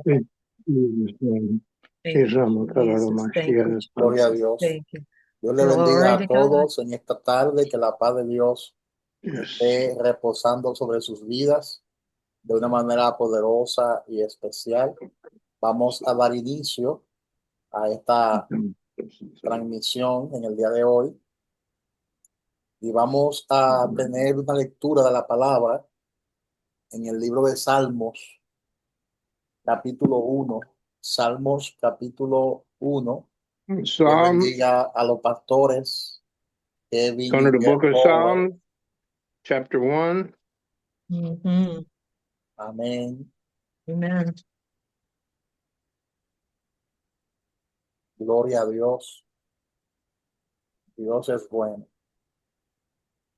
In Jesus' name. Thank you, Jesus. Thank you, Gloria a Jesus. Dios. Thank you. Dios le Glory bendiga to a God. todos en esta tarde, que la paz de Dios Yes. esté reposando sobre sus vidas de una manera poderosa y especial. Vamos a dar inicio a esta transmisión en el día de hoy y vamos a tener una lectura de la palabra en el libro de Salmos, capítulo 1. Salmos, capítulo 1. Dios Psalm, bendiga a los pastores Kevin going to the y book of Howard. Psalms, chapter 1. Mhm. Amén. Amen. Gloria a Dios. Dios es bueno.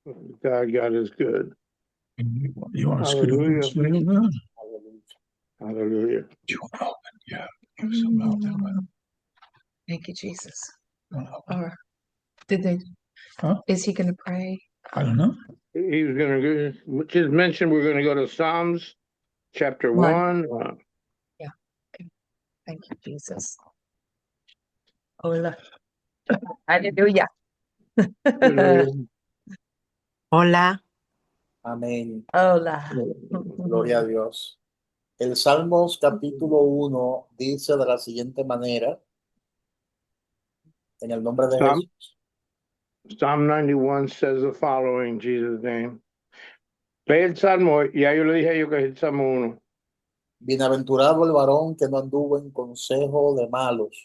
God is good. You want to scoot over Hallelujah. and scoot over there? Aleluya. Hallelujah. You want to open? Yeah. Give me something out there. man. Thank you, Jesus. You want to open? Or did they? Huh? Is he going to pray? I don't know. He was going to just mention we're going to go to Psalms, chapter One. 1. Yeah. Okay. Thank you, Jesus. Hola. Hallelujah. Hola. Amén. Hola. Gloria a Dios. El Salmos capítulo 1 dice de la siguiente manera, en el nombre de Psalm, Jesús. Psalm 91 says the following in Jesus' name. Lee el Salmo, ya yo le dije a ellos que es el Salmo 1. Bienaventurado el varón que no anduvo en consejo de malos,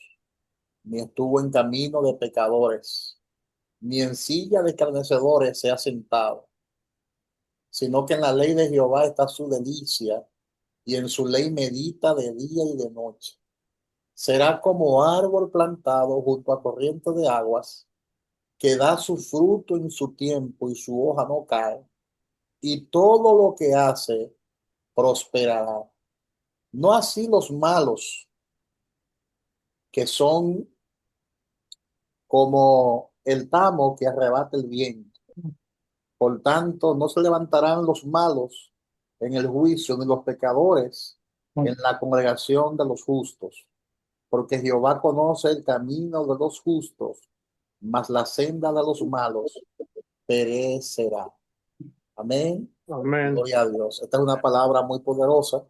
ni estuvo en camino de pecadores, ni en silla de escarnecedores se ha sentado, sino que en la ley de Jehová está su delicia, y en su ley medita de día y de noche. Será como árbol plantado junto a corriente de aguas, que da su fruto en su tiempo y su hoja no cae, y todo lo que hace prosperará. No así los malos, que son como el tamo que arrebata el viento. Por tanto, no se levantarán los malos en el juicio, ni los pecadores en la congregación de los justos, porque Jehová conoce el camino de los justos, mas la senda de los malos perecerá. Amén. Amen. Gloria a Dios. Esta es una palabra muy poderosa,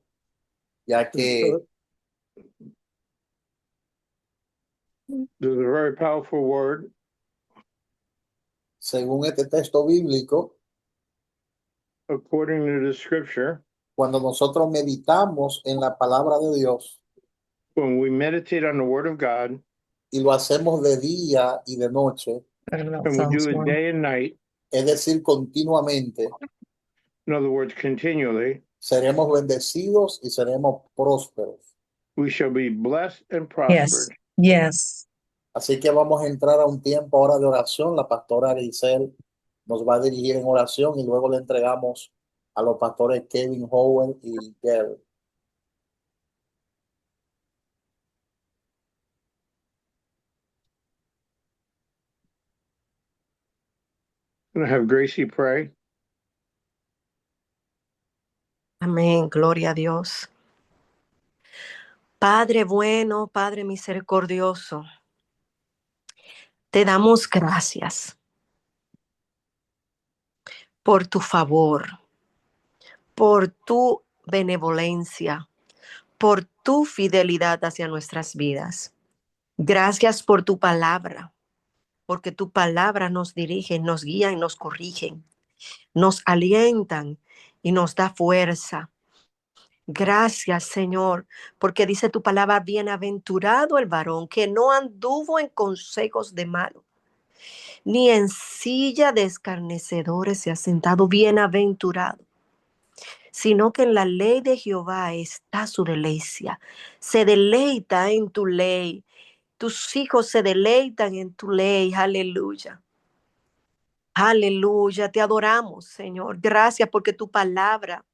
ya que This is a very powerful word. según este texto bíblico, According to the scripture, cuando nosotros meditamos en la palabra de Dios when we meditate on the word of God, y lo hacemos de día y de noche, Talking about and we do Psalms it 1. day and night, es decir, continuamente, in other words, continually, seremos bendecidos y seremos prósperos. we shall be blessed and Yes. prospered. Yes. Así que vamos a entrar a un tiempo ahora de oración. La pastora Arisel nos va a dirigir en oración y luego le entregamos a los pastores Kevin Howell y Gary. I'm going to have Gracie pray. Amén, gloria a Dios. Padre bueno, Padre misericordioso, te damos gracias por tu favor, por tu benevolencia, por tu fidelidad hacia nuestras vidas. Gracias por tu palabra, porque tu palabra nos dirige, nos guía y nos corrige, nos alientan y nos da fuerza. Gracias, Señor, porque dice tu palabra, bienaventurado el varón que no anduvo en consejos de malo, ni en silla de escarnecedores se ha sentado, bienaventurado, sino que en la ley de Jehová está su delicia. Se deleita en tu ley. Tus hijos se deleitan en tu ley. Aleluya. Aleluya. Te adoramos, Señor. Gracias porque tu palabra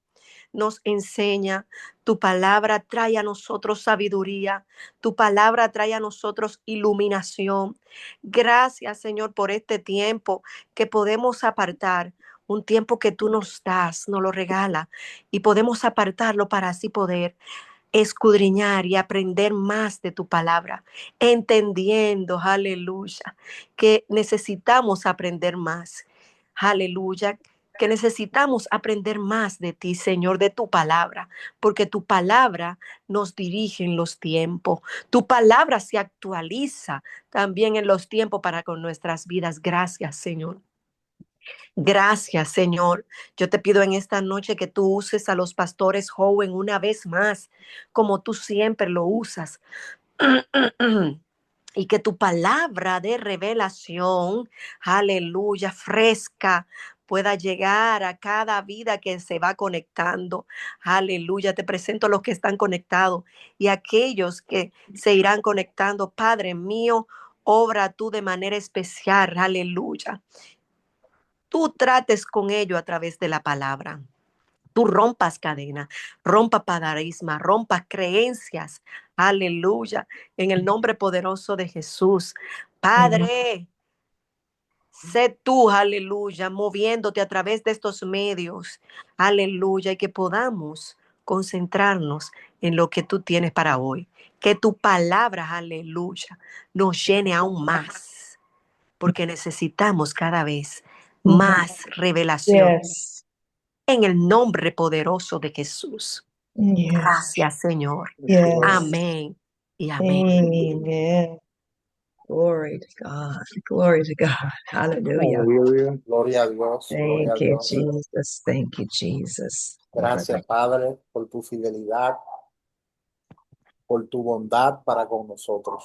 nos enseña, tu palabra trae a nosotros sabiduría, tu palabra trae a nosotros iluminación. Gracias, Señor, por este tiempo que podemos apartar, un tiempo que tú nos das, nos lo regala y podemos apartarlo para así poder escudriñar y aprender más de tu palabra, entendiendo, aleluya, que necesitamos aprender más, aleluya, que necesitamos aprender más de ti, Señor, de tu palabra, porque tu palabra nos dirige en los tiempos, tu palabra se actualiza también en los tiempos para con nuestras vidas. Gracias, Señor. Gracias, Señor. Yo te pido en esta noche que tú uses a los pastores joven una vez más, como tú siempre lo usas. Y que tu palabra de revelación, aleluya, fresca, pueda llegar a cada vida que se va conectando. Aleluya, te presento los que están conectados y aquellos que se irán conectando. Padre mío, obra tú de manera especial. Aleluya. Tú trates con ellos a través de la palabra. Tú rompas cadena, rompa paradigma, rompa creencias. Aleluya. En el nombre poderoso de Jesús. Padre, sé tú, aleluya, moviéndote a través de estos medios. Aleluya. Y que podamos concentrarnos en lo que tú tienes para hoy. Que tu palabra, aleluya, nos llene aún más. Porque necesitamos cada vez más revelación. Yes. En el nombre poderoso de Jesús. Yes. Gracias, Señor. Yes. Amén y amén. Amen. Glory to God. Glory to God. Hallelujah. Aleluya. Gloria a Dios, gloria a Thank you, Dios. Jesus. Thank you, Jesus. Gracias, Padre, por tu fidelidad, por tu bondad para con nosotros.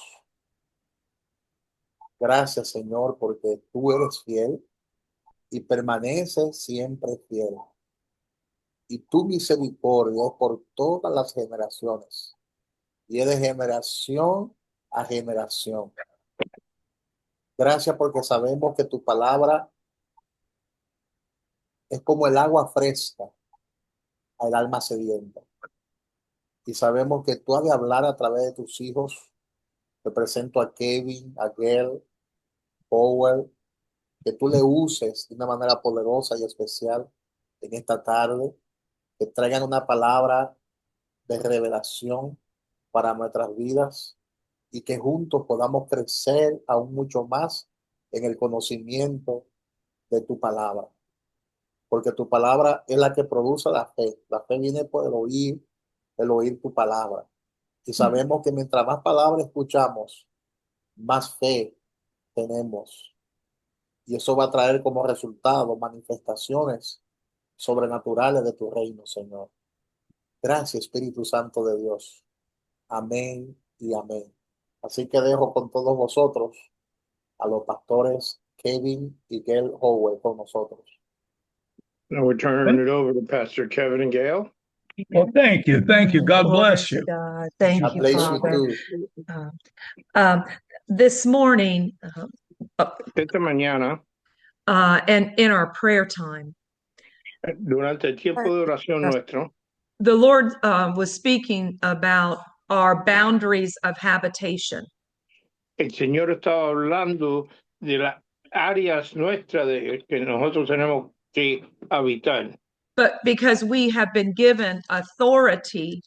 Gracias, Señor, porque tú eres fiel y permaneces siempre fiel. Y tu misericordia es por todas las generaciones y es de generación a generación. Gracias porque sabemos que tu palabra es como el agua fresca al alma sedienta. Y sabemos que tú has de hablar a través de tus hijos. Te presento a Kevin, a Gail, Powell, que tú le uses de una manera poderosa y especial en esta tarde, que traigan una palabra de revelación para nuestras vidas y que juntos podamos crecer aún mucho más en el conocimiento de tu palabra. Porque tu palabra es la que produce la fe. La fe viene por el oír tu palabra. Y sabemos que mientras más palabras escuchamos, más fe tenemos. Y eso va a traer como resultado manifestaciones sobrenaturales de tu reino, Señor. Gracias, Espíritu Santo de Dios. Amén y amén. Así que dejo con todos vosotros a los pastores Kevin y Gail Howell con nosotros. Now we're turning it over to Pastor Kevin and Gail. Well, thank you. Thank you. God Glory bless to you. God. Thank God you, bless you Father. too. This morning, Esta mañana, and in our prayer time, durante el tiempo de oración nuestro, the Lord was speaking about our boundaries of habitation. el Señor estaba hablando de las áreas nuestras que nosotros tenemos que habitar. But because we have been given authority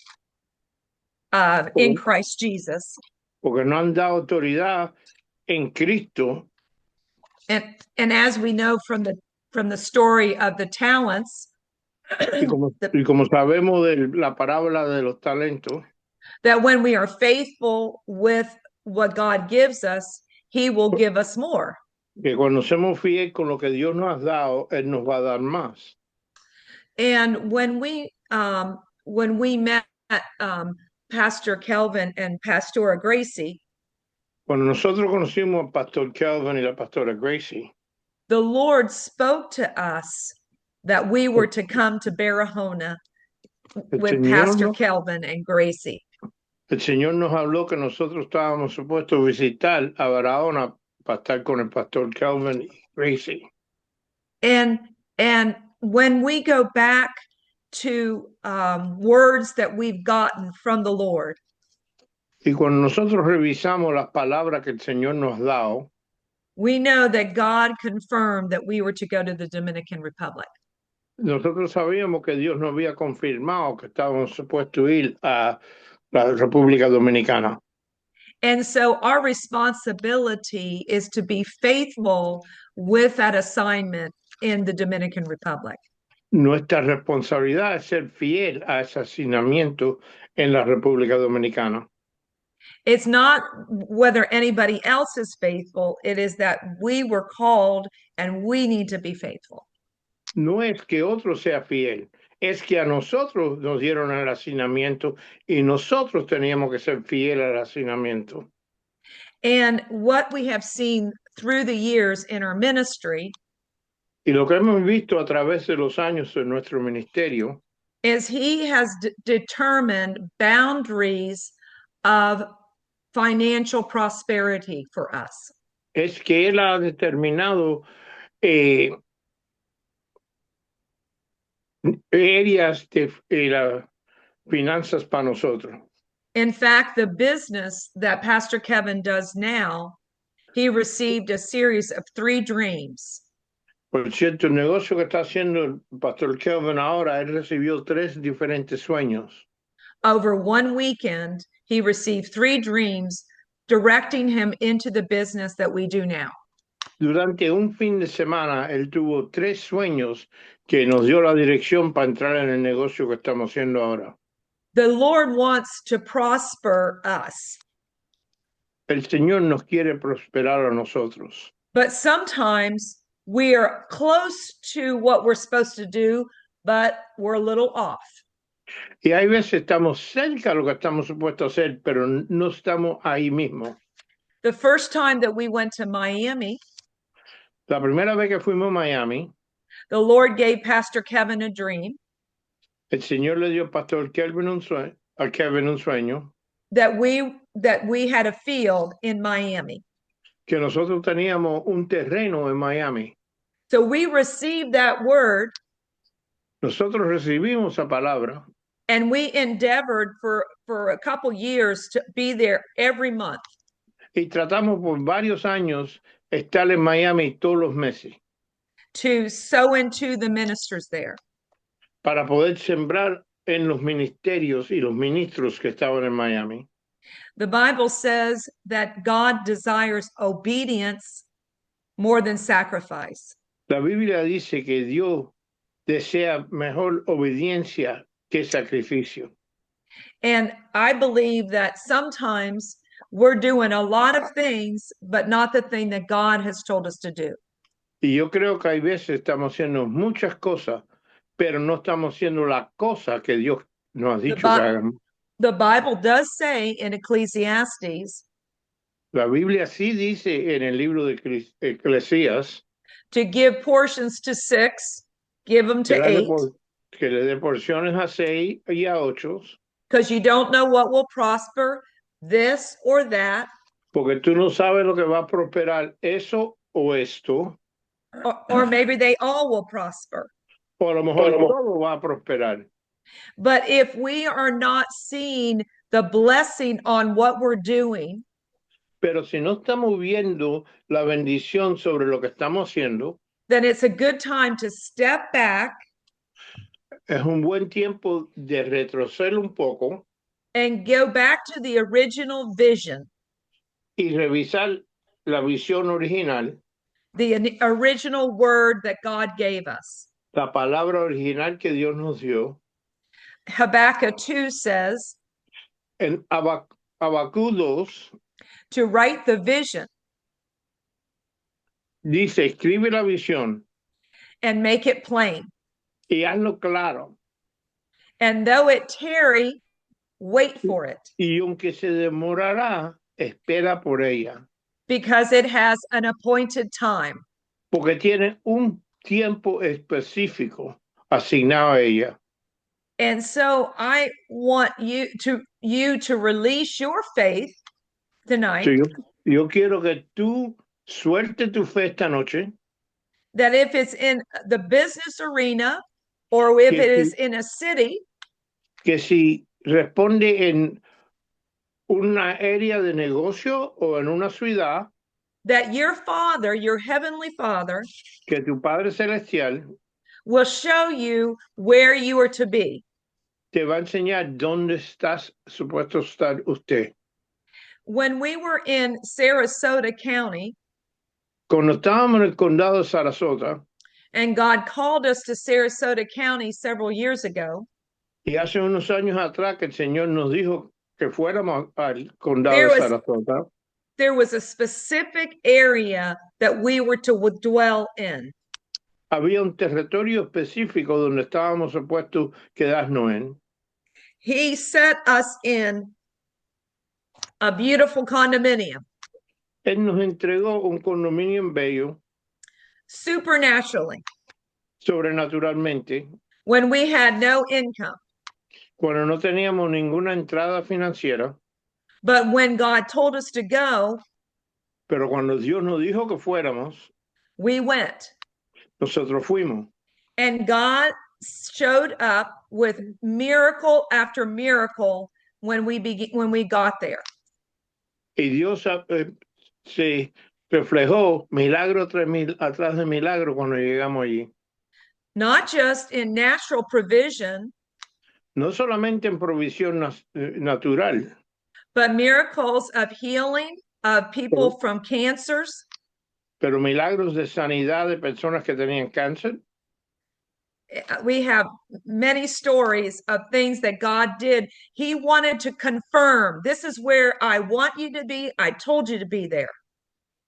in Christ Jesus, Porque no han dado autoridad en Cristo. and as we know from the story of the talents, Y como sabemos de la parábola de los talentos, that when we are faithful with what God gives us, He will give us more. que cuando somos fieles con lo que Dios nos ha dado, Él nos va a dar más. And when we met Pastor Kelvin and Pastora Gracie, Cuando nosotros conocimos al pastor Kelvin y la pastora Gracie, the Lord spoke to us that we were to come to Barahona with Pastor Kelvin and Gracie. El Señor nos habló que nosotros estábamos supuestos visitar a Barahona para estar con el pastor Kelvin y Gracie. And when we go back to words that we've gotten from the Lord, Y cuando nosotros revisamos las palabras que el Señor nos ha dado, we know that God confirmed that we were to go to the Dominican Republic. nosotros sabíamos que Dios nos había confirmado que estábamos supuestos ir a la República Dominicana. And so our responsibility is to be faithful with that assignment in the Dominican Republic. Nuestra responsabilidad es ser fiel a ese asignamiento en la República Dominicana. It's not whether anybody else is faithful, it is that we were called and we need to be faithful. No es que otro sea fiel, es que a nosotros nos dieron el asignamiento y nosotros teníamos que ser fieles al asignamiento. And what we have seen through the years in our ministry Y lo que hemos visto a través de los años en nuestro ministerio is he has determined boundaries of financial prosperity for us. es que Él ha determinado áreas de las finanzas para nosotros. In fact, the business that Pastor Kevin does now, he received a series of 3 dreams. Por cierto, el negocio que está haciendo el pastor Kelvin ahora, él recibió 3 diferentes sueños. Over one weekend, he received 3 dreams directing him into the business that we do now. Durante un fin de semana, él tuvo 3 sueños que nos dio la dirección para entrar en el negocio que estamos haciendo ahora. The Lord wants to prosper us, El Señor nos quiere prosperar a nosotros, but sometimes we are close to what we're supposed to do, but we're a little off. y hay veces estamos cerca de lo que estamos supuestos a hacer, pero no estamos ahí mismo. The first time that we went to Miami, La primera vez que fuimos a Miami, the Lord gave Pastor Kevin a dream el Señor le dio al pastor Kelvin un sueño that we had a field in Miami. que nosotros teníamos un terreno en Miami. So we received that word Nosotros recibimos esa palabra and we endeavored for a couple years to be there every month. y tratamos por varios años estar en Miami todos los meses To sow into the ministers there. para poder sembrar en los ministerios y los ministros que estaban en Miami. The Bible says that God desires obedience more than sacrifice. La Biblia dice que Dios desea mejor obediencia que sacrificio. And I believe that sometimes we're doing a lot of things, but not the thing that God has told us to do. Y yo creo que hay veces estamos haciendo muchas cosas, pero no estamos haciendo la cosa que Dios nos ha dicho que hagamos. The Bible does say in Ecclesiastes La Biblia sí dice en el libro de Eclesiastés to give portions to 6, give them to 8, que le dé porciones a 6 y a 8, because you don't know what will prosper, this or that, porque tú no sabes lo que va a prosperar, eso o esto, or maybe they all will prosper. o a lo mejor todo va a prosperar. But if we are not seeing the blessing on what we're doing, Pero si no estamos viendo la bendición sobre lo que estamos haciendo, then it's a good time to step back es un buen tiempo de retroceder un poco and go back to the original vision, y revisar la visión original, the original word that God gave us. la palabra original que Dios nos dio. Habakkuk 2 says En Habacuc 2 to write the vision dice, escribe la visión and make it plain. y hazlo claro. And though it tarry, wait for it, Y aunque se demorará, espera por ella, because it has an appointed time. porque tiene un tiempo específico asignado a ella. And so I want you to release your faith tonight, So, yo quiero que tú suelte tu fe esta noche, that if it's in the business arena or if Que it is sí. in a city, que si responde en una área de negocio o en una ciudad, that your Father, your Heavenly Father, que tu Padre Celestial will show you where you are to be. te te va a enseñar dónde estás supuesto estar usted. When we were in Sarasota County, Cuando estábamos en el condado de Sarasota, and God called us to Sarasota County several years ago, y hace unos años atrás que el Señor nos dijo que fuéramos al condado There de was- Sarasota, there was a specific area that we were to dwell in. había un territorio específico donde estábamos supuestos quedarnos en. He set us in a beautiful condominium, Él nos entregó un condominio bello, supernaturally, sobrenaturalmente, when we had no income. cuando no teníamos ninguna entrada financiera, But when God told us to go, pero cuando Dios nos dijo que fuéramos, we went. nosotros fuimos. And God showed up with miracle after miracle when we got there. Y Dios se reflejó milagro atrás de milagro cuando llegamos allí. Not just in natural provision, No solamente en provisión natural, but miracles of healing of people from cancers, pero milagros de sanidad de personas que tenían cáncer. we have many stories of things that God did. He wanted to confirm, this is where I want you to be. I told you to be there.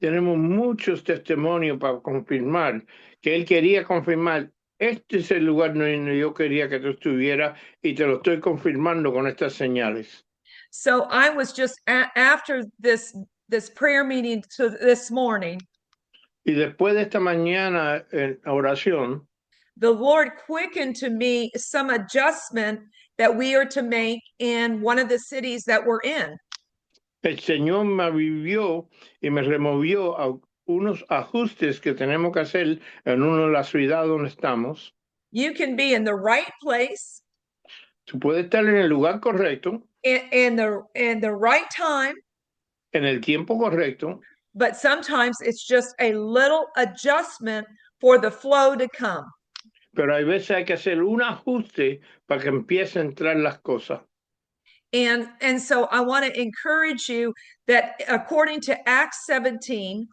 Tenemos muchos testimonios para confirmar que Él quería confirmar, este es el lugar donde yo quería que tú estuvieras y te lo estoy confirmando con estas señales. So I was just after this prayer meeting this morning, Y después de esta mañana en oración, the Lord quickened to me some adjustment that we are to make in one of the cities that we're in. el Señor me avivió y me removió a unos ajustes que tenemos que hacer en una de las ciudades donde estamos. You can be in the right place Tú puedes estar en el lugar correcto, in the right time, en el tiempo correcto, but sometimes it's just a little adjustment for the flow to come. pero hay veces hay que hacer un ajuste para que empiece a entrar las cosas. And so I want to encourage you that according to Acts 17,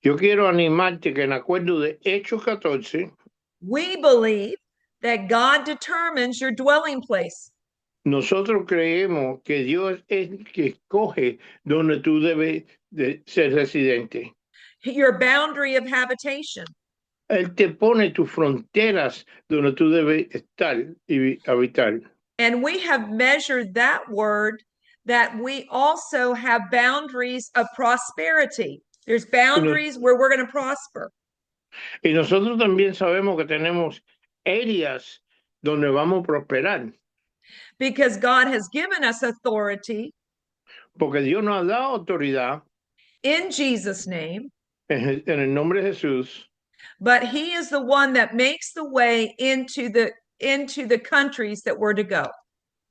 Yo quiero animarte que en acuerdo de Hechos 14, we believe that God determines your dwelling place. nosotros creemos que Dios es el que escoge donde tú debes de ser residente. Your boundary of habitation. Él te pone tus fronteras donde tú debes estar y habitar. And we have measured that word that we also have boundaries of prosperity. There's boundaries where we're going to prosper. Y nosotros también sabemos que tenemos áreas donde vamos a prosperar, Because God has given us authority porque Dios nos ha dado autoridad in Jesus' name, en el nombre de Jesús, but He is the one that makes the way into the countries that we're to go.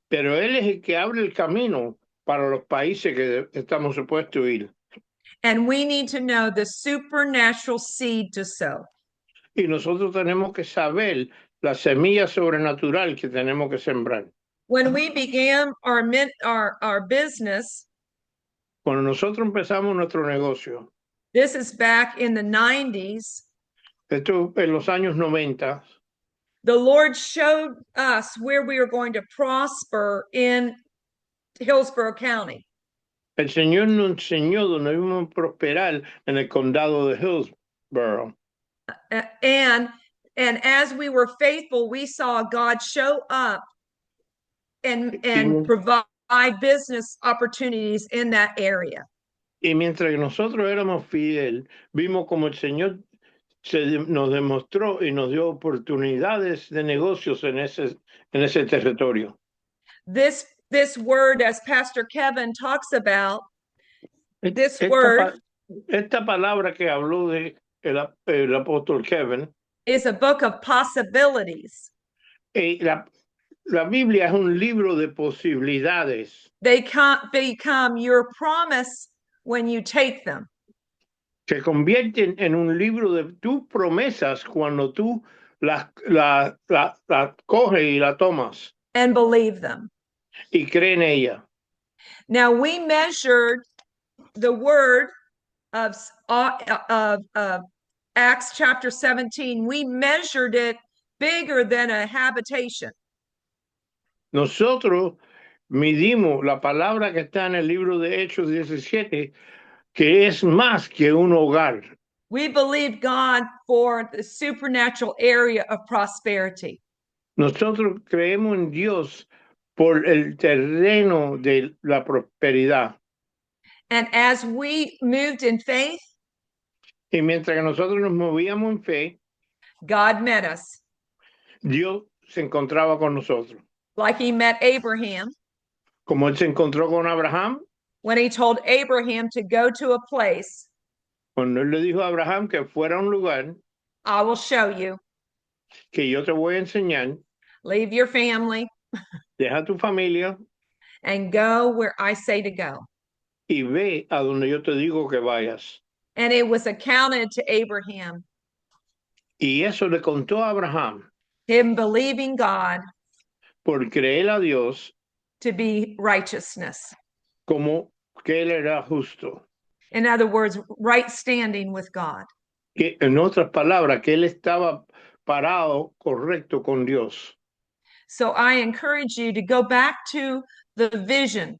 pero Él es el que abre el camino para los países que estamos supuestos ir. And we need to know the supernatural seed to sow. Y nosotros tenemos que saber la semilla sobrenatural que tenemos que sembrar. When we began our business, Cuando nosotros empezamos nuestro negocio, this is back in the 90s, esto en los años 90, the Lord showed us where we were going to prosper in Hillsborough County. el Señor nos enseñó donde íbamos a prosperar en el condado de Hillsborough. And as we were faithful, we saw God show up and provide business opportunities in that area. Y mientras que nosotros éramos fieles, vimos como el Señor nos demostró y nos dio oportunidades de negocios en ese territorio. This word, as Pastor Kevin talks about, this word Esta palabra que habló de el apóstol Kevin, is a book of possibilities. La Biblia es un libro de posibilidades. They can't become your promise when you take them. Se convierten en un libro de tus promesas cuando tú la coges y la tomas. and believe them. y cree en ella. Now we measured the word of Acts chapter 17. We measured it bigger than a habitation. Nosotros midimos la palabra que está en el libro de Hechos 17, que es más que un hogar. We believed God for the supernatural area of prosperity. Nosotros creemos en Dios por el terreno de la prosperidad. And as we moved in faith, Y mientras que nosotros nos movíamos en fe, God met us. Dios se encontraba con nosotros. Like he met Abraham. Como él se encontró con Abraham. When he told Abraham to go to a place. Cuando él le dijo a Abraham que fuera a un lugar. I will show you. Que yo te voy a enseñar. Leave your family. Deja tu familia. And go where I say to go. Y ve a donde yo te digo que vayas. And it was accounted to Abraham. Y eso le contó a Abraham. Him believing God. Por creer a Dios. To be righteousness. Como que él era justo. In other words, right standing with God. Que, en otras palabras, que él estaba parado correcto con Dios. So I encourage you to go back to the vision.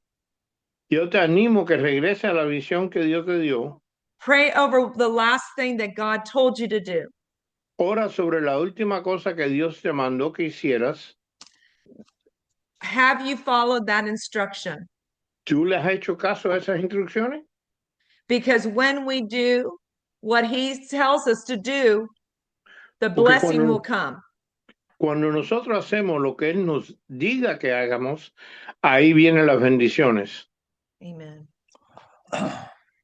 Yo te animo que regrese a la visión que Dios te dio. Pray over the last thing that God told you to do. Ora sobre la última cosa que Dios te mandó que hicieras. Have you followed that instruction? ¿Tú le has hecho caso a esas instrucciones? Because when we do what he tells us to do, the blessing will come. Cuando nosotros hacemos lo que él nos diga que hagamos, ahí vienen las bendiciones. Amen.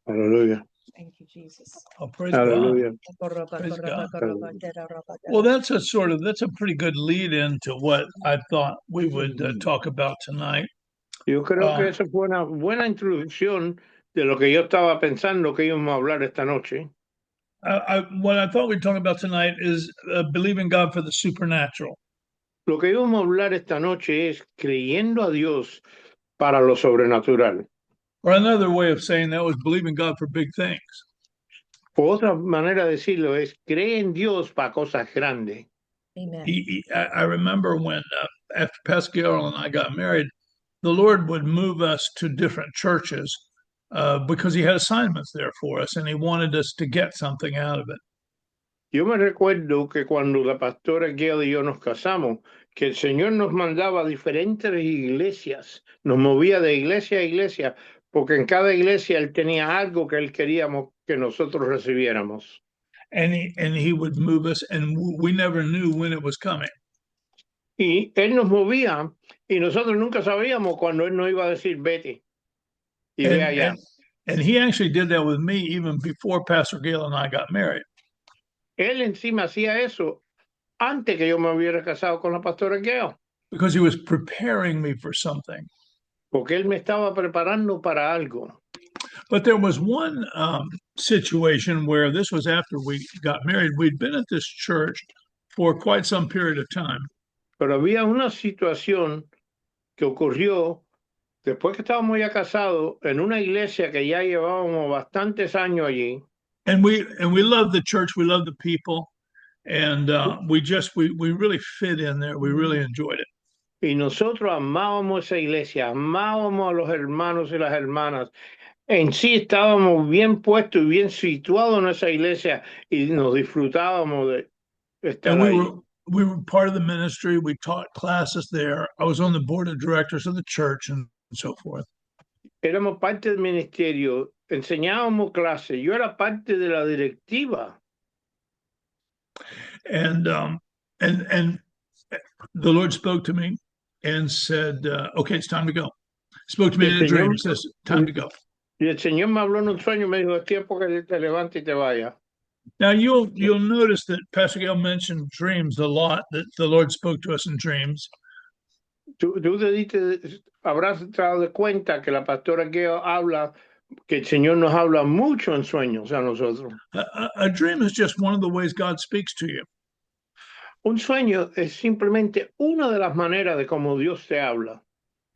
Aleluya. Thank you, Jesus. Oh, praise Aleluya. God. Praise God. Well, that's a pretty good lead into what I thought we would talk about tonight. Yo creo que esa fue una buena introducción de lo que yo estaba pensando que íbamos a hablar esta noche. What I thought we'd talk about tonight is believing God for the supernatural. Lo que íbamos a hablar esta noche es creyendo a Dios para lo sobrenatural. Or another way of saying that was believing God for big things. O otra manera de decirlo es cree en Dios para cosas grandes. Amen. I remember when after Pascal and I got married, the Lord would move us to different churches because he had assignments there for us and he wanted us to get something out of it. Yo me recuerdo que cuando la pastora Gail y yo nos casamos, que el Señor nos mandaba a diferentes iglesias, nos movía de iglesia a iglesia, porque en cada iglesia él tenía algo que él queríamos que nosotros recibiéramos. And he would move us, and we never knew when it was coming. Y él nos movía, y nosotros nunca sabíamos cuando él nos iba a decir, vete, y ve allá. And he actually did that with me even before Pastor Gail and I got married. Él encima hacía eso antes que yo me hubiera casado con la pastora Gail. Because he was preparing me for something. Porque él me estaba preparando para algo. But there was one situation where this was after we got married. We'd been at this church for quite some period of time. Pero había una situación que ocurrió después que estábamos ya casados en una iglesia que ya llevábamos bastantes años allí. And we loved the church. We loved the people. And we really fit in there. We really enjoyed it. Y nosotros amábamos esa iglesia, amábamos a los hermanos y las hermanas. En sí estábamos bien puestos y bien situados en esa iglesia y nos disfrutábamos de estar ahí. We were part of the ministry. We taught classes there. I was on the board of directors of the church and so forth. Éramos parte del ministerio, enseñábamos clases. Yo era parte de la directiva. And the Lord spoke to me and said, okay, it's time to go. Spoke to me in a dream and says, time to go. Y el Señor me habló en un sueño y me dijo, es tiempo que te levantes y te vayas. Now you'll notice that Pastor Gail mentioned dreams a lot, that the Lord spoke to us in dreams. Tú habrás dado de cuenta que la pastora Gail habla, que el Señor nos habla mucho en sueños a nosotros. A dream is just one of the ways God speaks to you. Un sueño es simplemente una de las maneras de cómo Dios te habla.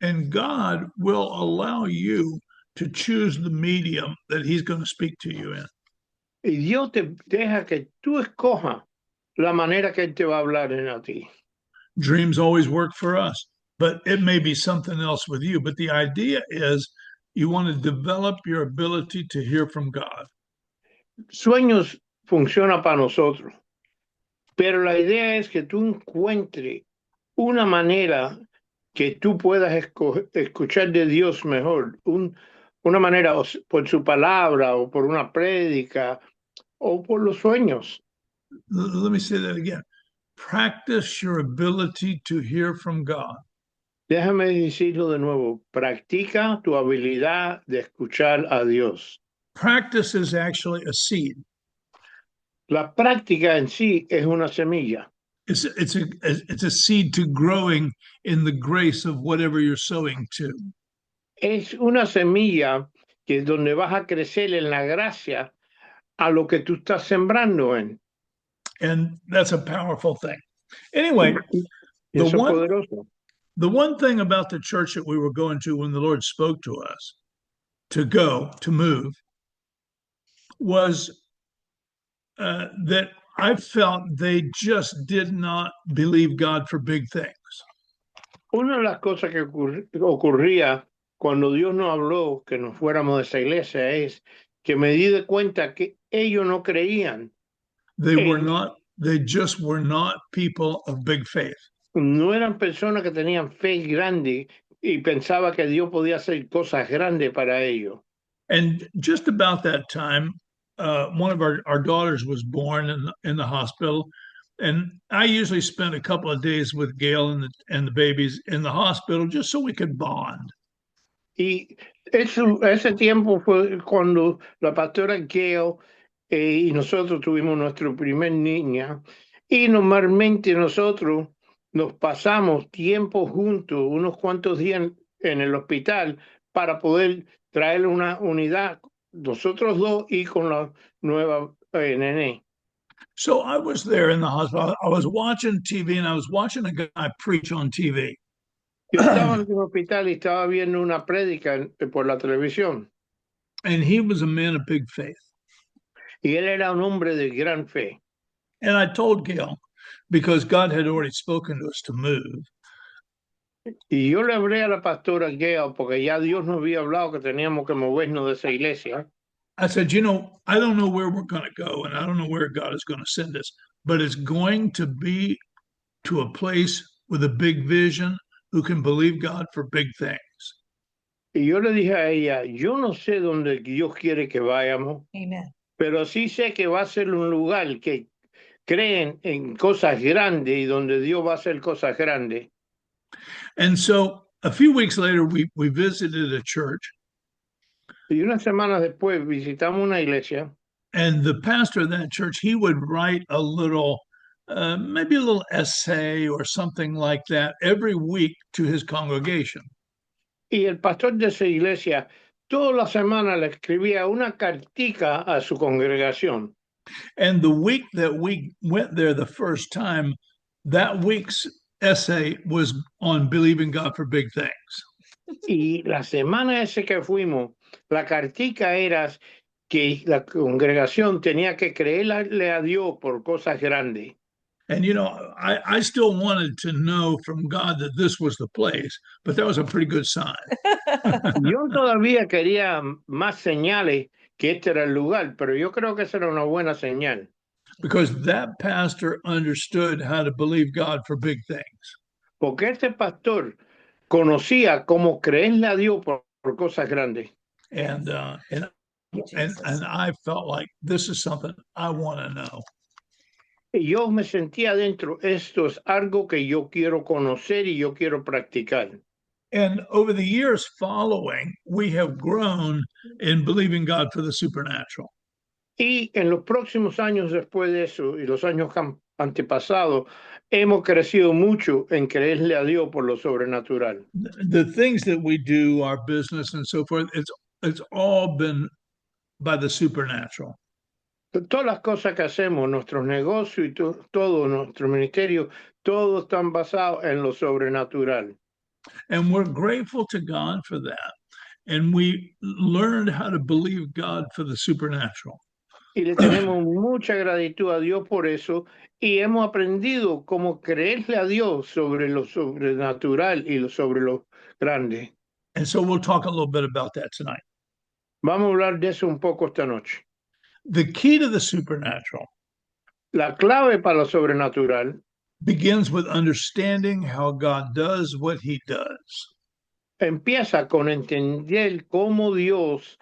And God will allow you to choose the medium that He's going to speak to you in. Y Dios te deja que tú escojas la manera que Él te va a hablar en a ti. Dreams always work for us, but it may be something else with you. But the idea is you want to develop your ability to hear from God. Sueños funciona para nosotros, pero la idea es que tú encuentres una manera que tú puedas escuchar de Dios mejor, una manera por su palabra o por una prédica o por los sueños. Let me say that again. Practice your ability to hear from God. Déjame decirlo de nuevo, practica tu habilidad de escuchar a Dios. Practice is actually a seed. La práctica en sí es una semilla. It's a seed to growing in the grace of whatever you're sowing to. Es una semilla que es donde vas a crecer en la gracia a lo que tú estás sembrando en. And that's a powerful thing. Anyway, Eso es poderoso. The one thing about the church that we were going to when the Lord spoke to us to move, was that I felt they just did not believe God for big things. Una de las cosas que ocurría cuando Dios nos habló que nos fuéramos de esa iglesia es que me di de cuenta que ellos no creían. They just were not people of big faith. No eran personas que tenían fe grande y pensaba que Dios podía hacer cosas grandes para ellos. And just about that time, one of our daughters was born in the hospital, and I usually spent a couple of days with Gail and the babies in the hospital just so we could bond. Y ese tiempo fue cuando la pastora Gail y nosotros tuvimos nuestra primer niña, y normalmente nosotros nos pasamos tiempo juntos, unos cuantos días en el hospital para poder traer una unidad, nosotros dos y con la nueva nené. So I was there in the hospital. I was watching TV, and I was watching a guy preach on TV. Yo estaba en el hospital y estaba viendo una prédica por la televisión. And he was a man of big faith. Y él era un hombre de gran fe. And I told Gail, because God had already spoken to us to move. Y yo le hablé a la pastora Gail porque ya Dios nos había hablado que teníamos que movernos de esa iglesia. I said, I don't know where we're going to go, and I don't know where God is going to send us, but it's going to be to a place with a big vision who can believe God for big things. Y yo le dije a ella, yo no sé dónde Dios quiere que vayamos, Amen. pero sí sé que va a ser un lugar que creen en cosas grandes y donde Dios va a hacer cosas grandes. And so a few weeks later, we visited a church. Y unas semanas después visitamos una iglesia. And the pastor of that church, he would write a little, maybe a little essay or something like that every week to his congregation. Y el pastor de esa iglesia toda la semana le escribía una cartica a su congregación. And the week that we went there the first time, that week's essay was on believing God for big things. Y la semana esa que fuimos, la cartica era que la congregación tenía que creerle a Dios por cosas grandes. And, I still wanted to know from God that this was the place, but that was a pretty good sign. Yo todavía quería más señales que este era el lugar, pero yo creo que esa era una buena señal. Because that pastor understood how to believe God for big things. Porque este pastor conocía cómo creerle a Dios por cosas grandes. And I felt like this is something I want to know. Y yo me sentía adentro, esto es algo que yo quiero conocer y yo quiero practicar. And over the years following, we have grown in believing God for the supernatural. Y en los próximos años después de eso y los años antepasados, hemos crecido mucho en creerle a Dios por lo sobrenatural. The things that we do, our business and so forth, it's all been by the supernatural. Todas las cosas que hacemos, nuestros negocios y todo nuestro ministerio, todos están basados en lo sobrenatural. And we're grateful to God for that. And we learned how to believe God for the supernatural. Y le tenemos mucha gratitud a Dios por eso y hemos aprendido cómo creerle a Dios sobre lo sobrenatural y sobre lo grande. And so we'll talk a little bit about that tonight. Vamos a hablar de eso un poco esta noche. The key to the supernatural La clave para lo sobrenatural begins with understanding how God does what he does. empieza con entender cómo Dios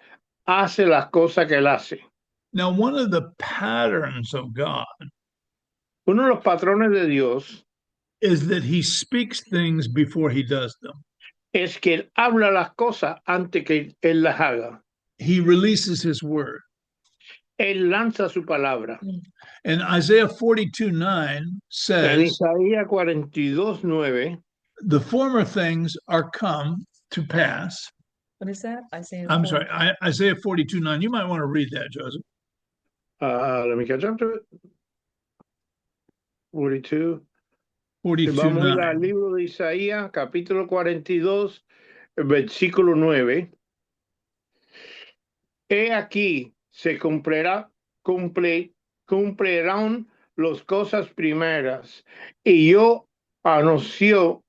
hace las cosas que Él hace. Now, one of the patterns of God Uno de los patrones de Dios is that he speaks things before he does them. es que Él habla las cosas antes que Él las haga. He releases his word. Él lanza su palabra. And Isaiah 42:9 En says, Isaías 42:9, the former things are come to pass. What is that? I'm sorry, Isaiah 42:9. You might want to read that, Joseph. let me catch up to it. 42. Vamos a ir al 42:9. libro de Isaías, capítulo 42, versículo 9. He aquí, se cumplirán las cosas primeras, y yo anuncio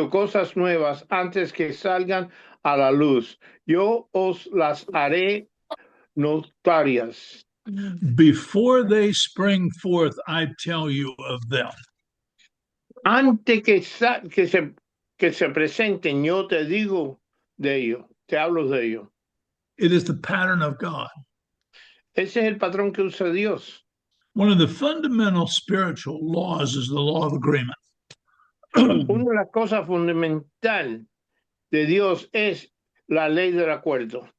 cosas nuevas antes que salgan a la luz. Yo os las haré notarias. Before they spring forth, I tell you of them. Antes que se presenten, yo te digo de ellos, te hablo de ellos. It is the pattern of God. Ese es el patrón que usa Dios. One of the fundamental spiritual laws is the law of agreement. Una de las cosas fundamentales de Dios es la ley del acuerdo.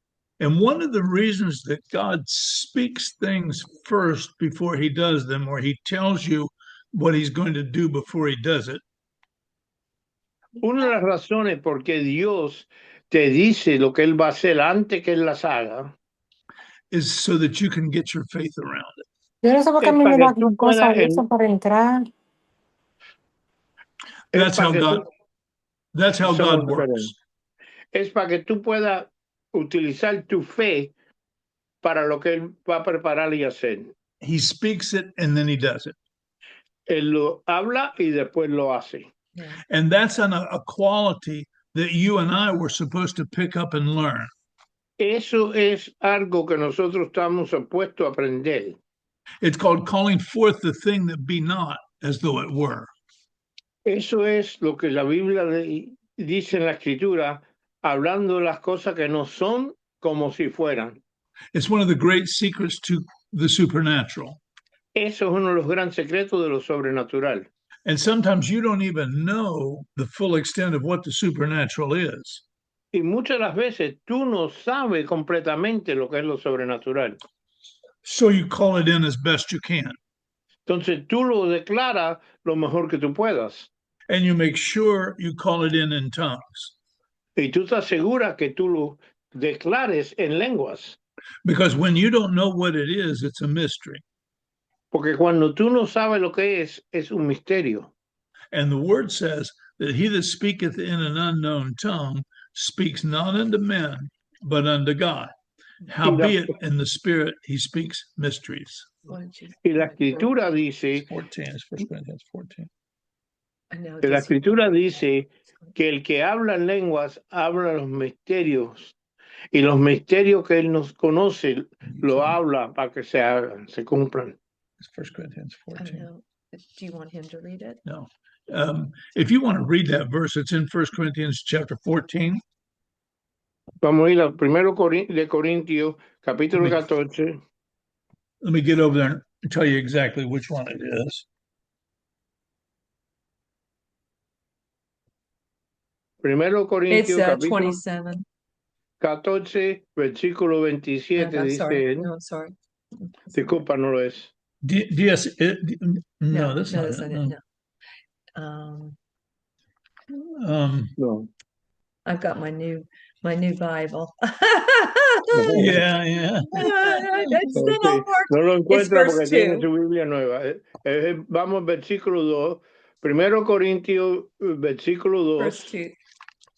And one of the reasons that God speaks things first before he does them, or he tells you what he's going to do before he does it, Una de las razones por qué Dios te dice lo que Él va a hacer antes que Él las haga is so that you can get your faith around it. Yo no sé por qué a mí me da cosa eso para entrar. That's how God works. Es para que tú puedas utilizar tu fe para lo que Él va a preparar y hacer. He speaks it and then he does it. Él lo habla y después lo hace. And that's a quality that you and I were supposed to pick up and learn. Eso es algo que nosotros estamos supuestos a aprender. It's called calling forth the thing that be not as though it were. Eso es lo que la Biblia dice en la Escritura, hablando de las cosas que no son como si fueran. It's one of the great secrets to the supernatural. Eso es uno de los grandes secretos de lo sobrenatural. And sometimes you don't even know the full extent of what the supernatural is. Y muchas de las veces tú no sabes completamente lo que es lo sobrenatural. So you call it in as best you can. Entonces tú lo declaras lo mejor que tú puedas. And you make sure you call it in tongues. Y tú te aseguras que tú lo declares en lenguas. Because when you don't know what it is, it's a mystery. Porque cuando tú no sabes lo que es un misterio. And the word says that he that speaketh in an unknown tongue speaks not unto men, but unto God. Howbeit in the spirit he speaks mysteries. Y la Escritura dice, 14, it's 1 Corinthians 14. La Escritura dice que el que habla en lenguas habla los misterios. Y los misterios que él nos conoce, lo habla para que se hagan, se cumplan. It's 1 Corinthians 14. Do you want him to read it? No. If you want to read that verse, it's in 1 Corinthians chapter 14. Vamos a ir al 1 de Corintios, capítulo 14. Let me get over there and tell you exactly which one it is. 1 Corintios, It's capítulo 27. 14, versículo 27, I'm dice sorry. él. No, I'm sorry. Disculpa, no lo es. Yes, no, that's not not it. it. No. No. I've got my new my new Bible. Yeah, yeah. It's Ok, still don't work. no lo It's encuentra porque verse tiene 2. su Biblia nueva. Vamos al versículo 2. Primero Corintios, versículo Verse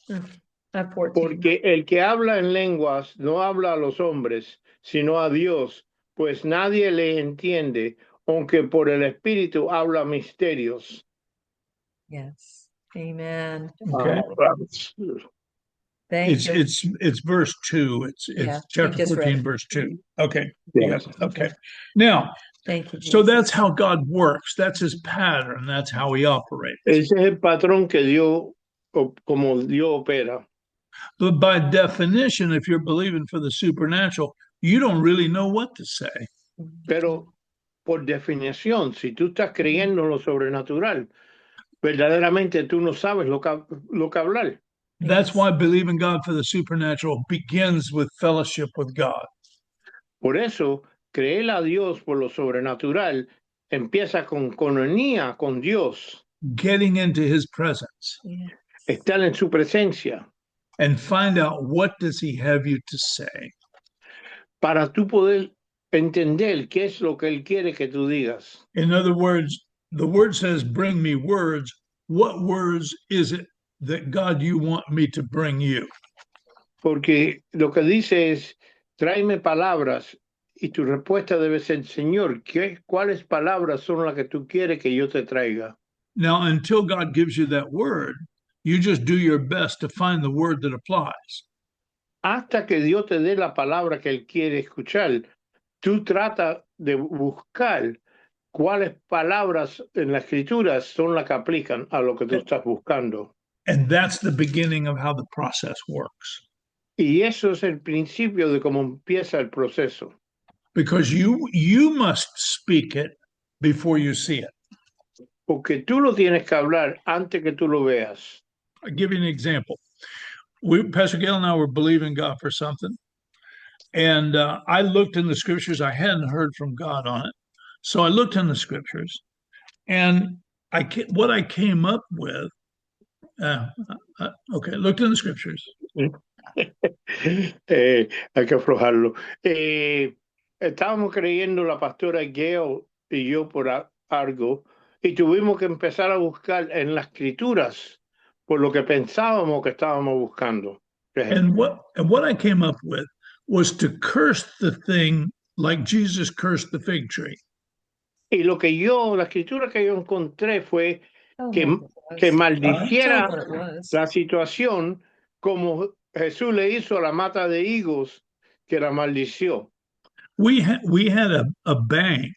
2. 2. 14. Porque el que habla en lenguas no habla a los hombres, sino a Dios, pues nadie le entiende, aunque por el Espíritu habla misterios. Yes. Amen. Okay. Thank you. It's verse 2. It's Yeah, he chapter just read 14, it. verse 2. Okay. Yes. Okay. Now, Thank you, so Jesus. that's how God works. That's his pattern. That's how he operates. Ese es el patrón que Dios, como Dios opera. But by definition, if you're believing for the supernatural, you don't really know what to say. Pero por definición, si tú estás creyendo en lo sobrenatural, verdaderamente tú no sabes lo que hablar. That's why believing God for the supernatural begins with fellowship with God. Por eso, creer a Dios por lo sobrenatural empieza con coinonía con Dios, Getting into his presence estar en su presencia, and find out what does he have you to say. para tú poder entender qué es lo que Él quiere que tú digas. In other words, the word says, bring me words. What words is it that God you want me to bring you? Porque lo que dice es, tráeme palabras, y tu respuesta debe ser, Señor, ¿cuáles palabras son las que tú quieres que yo te traiga? Now, until God gives you that word, you just do your best to find the word that applies. Hasta que Dios te dé la palabra que Él quiere escuchar, tú trata de buscar cuáles palabras en la escritura son las que aplican a lo que tú estás buscando. And that's the beginning of how the process works. Y eso es el principio de cómo empieza el proceso. Because you must speak it before you see it. Porque tú lo tienes que hablar antes que tú lo veas. I'll give you an example. Pastor Gail and I were believing God for something. And I looked in the scriptures. I hadn't heard from God on it. So I looked in the scriptures. And what I came up with, looked in the scriptures. Hay que aflojarlo. Estábamos creyendo la pastora Gail y yo por algo, y tuvimos que empezar a buscar en las escrituras por lo que pensábamos que estábamos buscando. And what I came up with was to curse the thing like Jesus cursed the fig tree. Y lo que la escritura que yo encontré fue que maldiciera la situación como Jesús le hizo a la mata de higos, que la maldició. We had a bank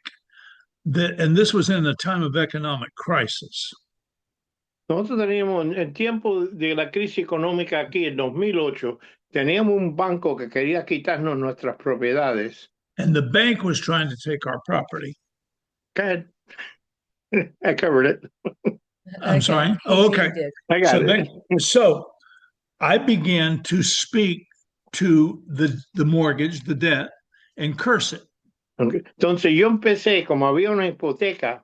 that, and this was in a time of economic crisis. Nosotros teníamos, en tiempo de la crisis económica aquí, en 2008, teníamos un banco que quería quitarnos nuestras propiedades. And the bank was trying to take our property. Go ahead. I covered it. I'm sorry. Oh, okay. I got it. So I began to speak to the mortgage, the debt, and curse it. Okay. Entonces yo empecé, como había una hipoteca,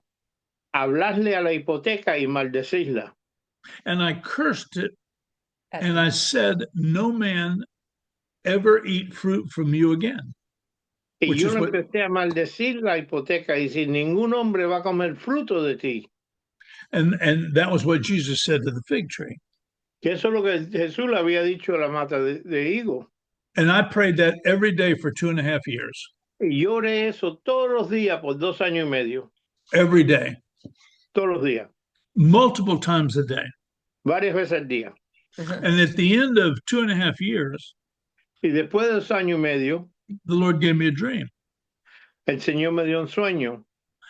a hablarle a la hipoteca y maldecirla. And I cursed it, and I said, no man ever eat fruit from you again. Y yo empecé a maldecir la hipoteca y decir, ningún hombre va a comer fruto de ti. And that was what Jesus said to the fig tree. Que eso es lo que Jesús le había dicho a la mata de higo. And I prayed that every day for 2.5 years. Y yo oré eso todos los días por 2 años y medio. Every day. Todos los días. Multiple times a day. Varias veces al día. And at the end of 2.5 years, y después de 2 años y medio, the Lord gave me a dream. El Señor me dio un sueño.